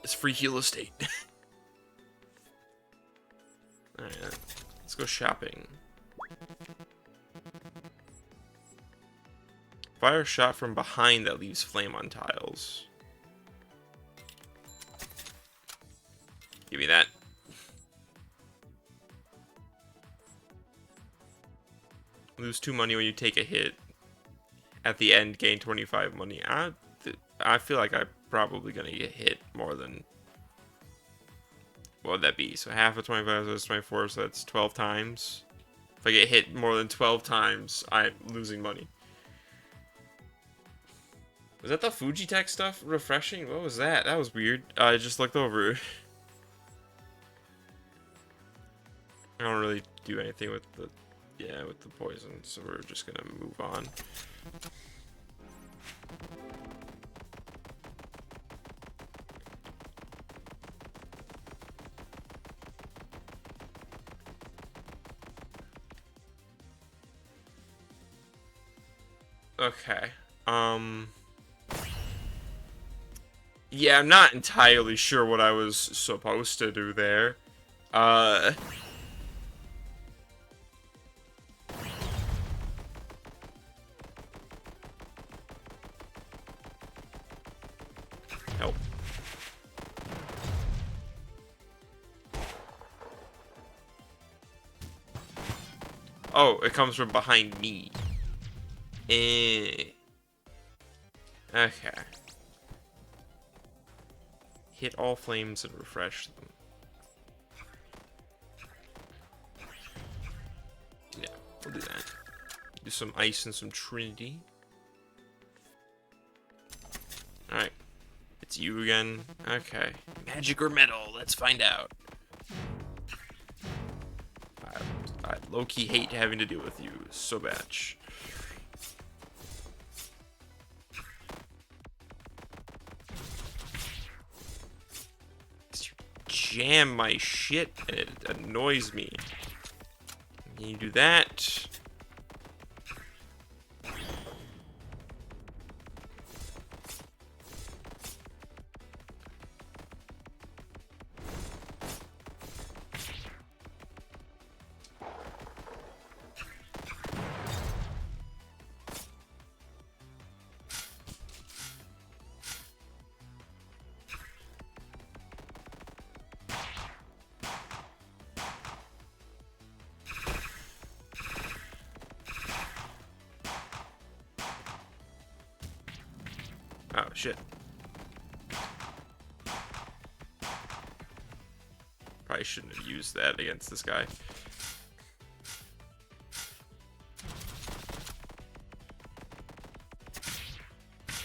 S1: It's free heal estate. Alright, let's go shopping. Fire a shot from behind that leaves flame on tiles. Give me that. Lose 2 money when you take a hit. At the end, gain 25 money. I feel like I'm probably gonna get hit more than. What would that be? So half of 25, so that's 24, so that's 12 times. If I get hit more than 12 times, I'm losing money. Was that the Fujitech stuff? Refreshing? What was that? That was weird. I just looked over. I don't really do anything with the, with the poison, so we're just gonna move on. Okay. Yeah, I'm not entirely sure what I was supposed to do there. Help. Oh, it comes from behind me. Okay. Hit all flames and refresh them. Yeah, we'll do that. Do some ice and some Trinity. Alright. It's you again. Okay. Magic or metal? Let's find out. I low-key hate having to deal with you so much. Jam my shit and it annoys me. Can you do that? shit. Probably shouldn't have used that against this guy.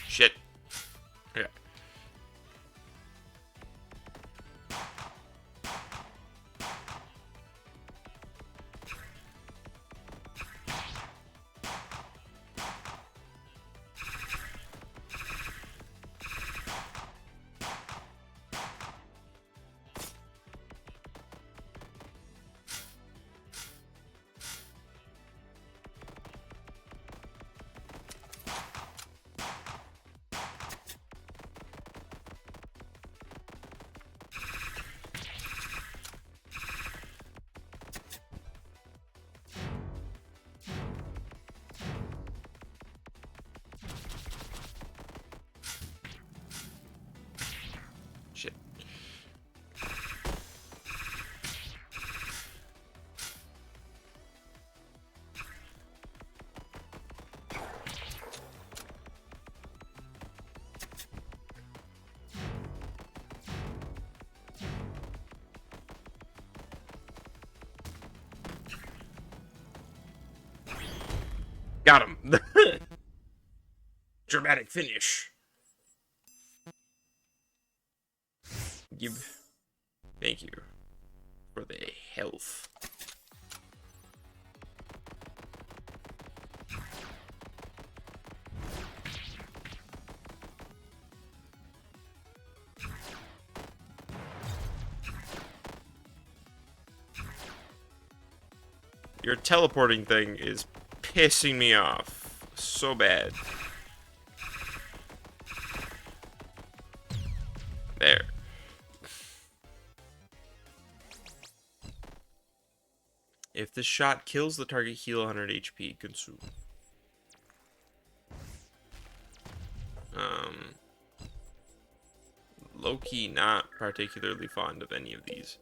S1: Shit. Yeah. Shit. Got him. Dramatic finish. Thank you for the health. Your teleporting thing is pissing me off so bad. There. If this shot kills the target, heal 100 HP. Consume. Low-key not particularly fond of any of these.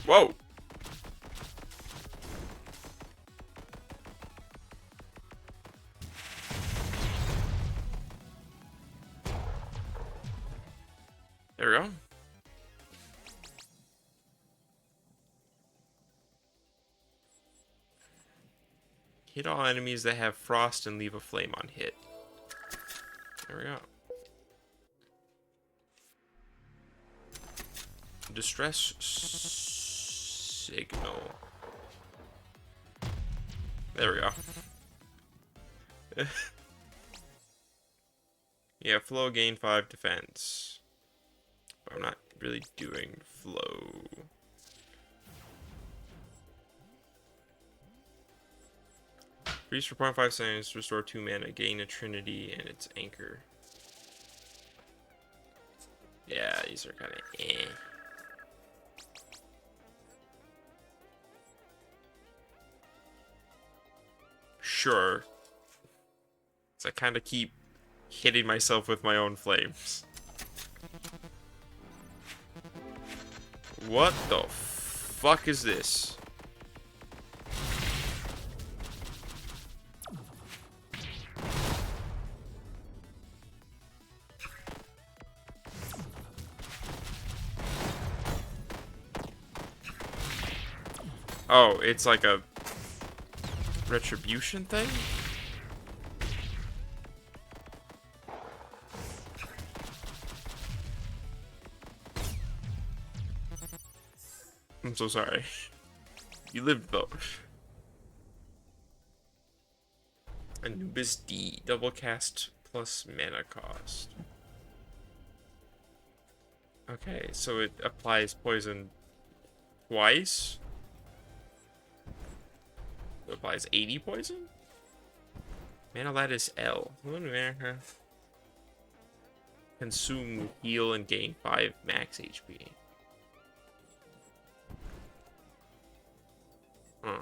S1: Whoa! There we go. Hit all enemies that have frost and leave a flame on hit. There we go. Distress signal. There we go. Yeah, flow gain 5 defense. But I'm not really doing flow. Freeze for 0.5 seconds, restore 2 mana, gain a trinity, and its anchor. Yeah, these are kind of eh. Sure. So I kind of keep hitting myself with my own flames. What the fuck is this? Oh, it's like a retribution thing? I'm so sorry. You lived though. Anubis D. Double cast plus mana cost. Okay, so it applies poison twice? It applies 80 poison? Mana lattice L. Consume, heal, and gain 5 max HP. Huh.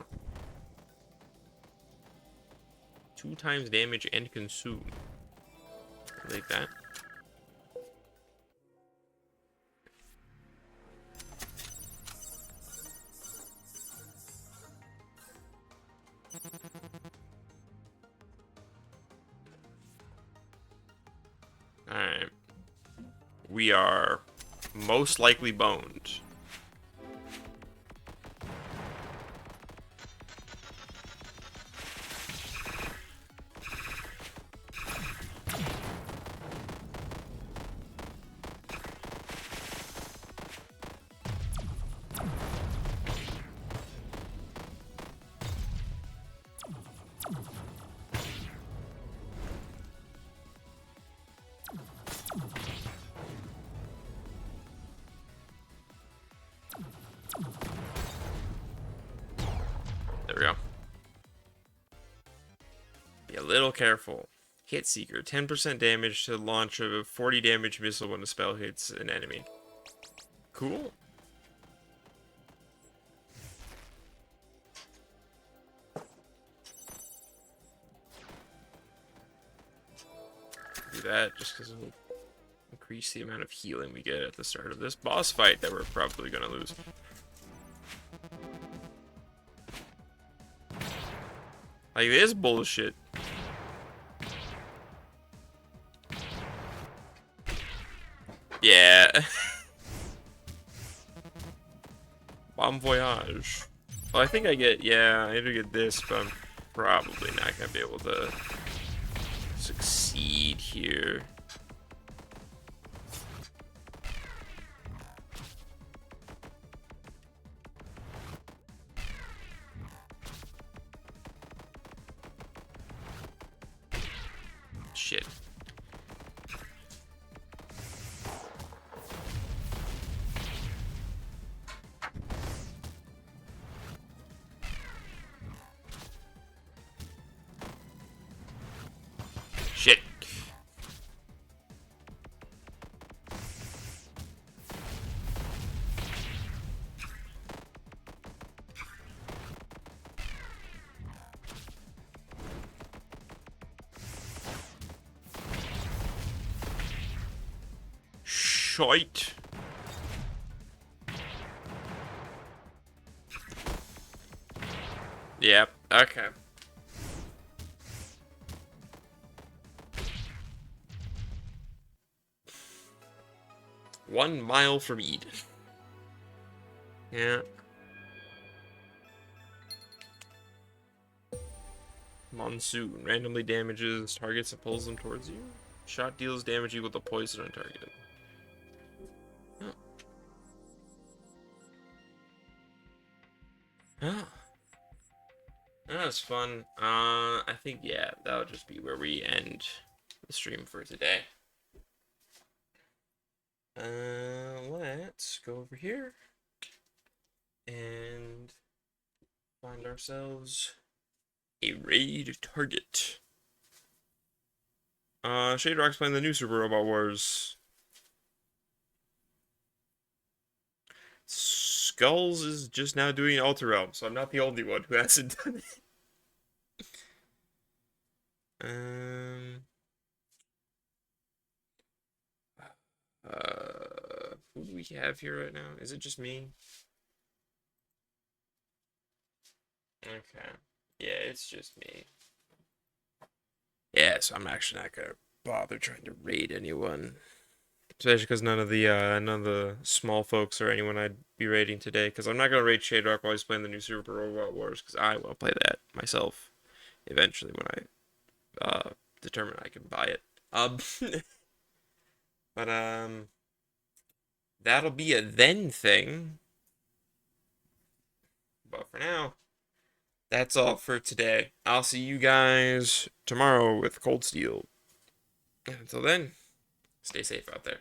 S1: 2 times damage and consume. Like that. Alright. We are most likely boned. There we go. Be a little careful. Hit Seeker. 10% damage to launch a 40 damage missile when a spell hits an enemy. Cool. Do that just because it'll increase the amount of healing we get at the start of this boss fight that we're probably going to lose. Like this bullshit. Yeah. Bon voyage. Well, I think I get, yeah, I do get this, but I'm probably not going to be able to succeed here. Shit. Shit. Shite. Yep, okay. One mile from Eden. Yeah. Monsoon. Randomly damages targets and pulls them towards you. Shot deals damage equal to poison on target. Oh. Oh. That was fun. I think, yeah, that'll just be where we end the stream for today. Let's go over here and find ourselves a raid target. Shade Rock's playing the new Super Robot Wars. Skulls is just now doing Alter Realm, so I'm not the only one who hasn't done it. Who do we have here right now? Is it just me? Okay. Yeah, it's just me. Yeah, so I'm actually not gonna bother trying to raid anyone. Especially because none of the small folks or anyone I'd be raiding today. Because I'm not gonna raid Shade Rock while he's playing the new Super Robot Wars. Because I will play that myself eventually when I determine I can buy it. But that'll be a then thing. But for now, that's all for today. I'll see you guys tomorrow with Cold Steel. And until then, stay safe out there.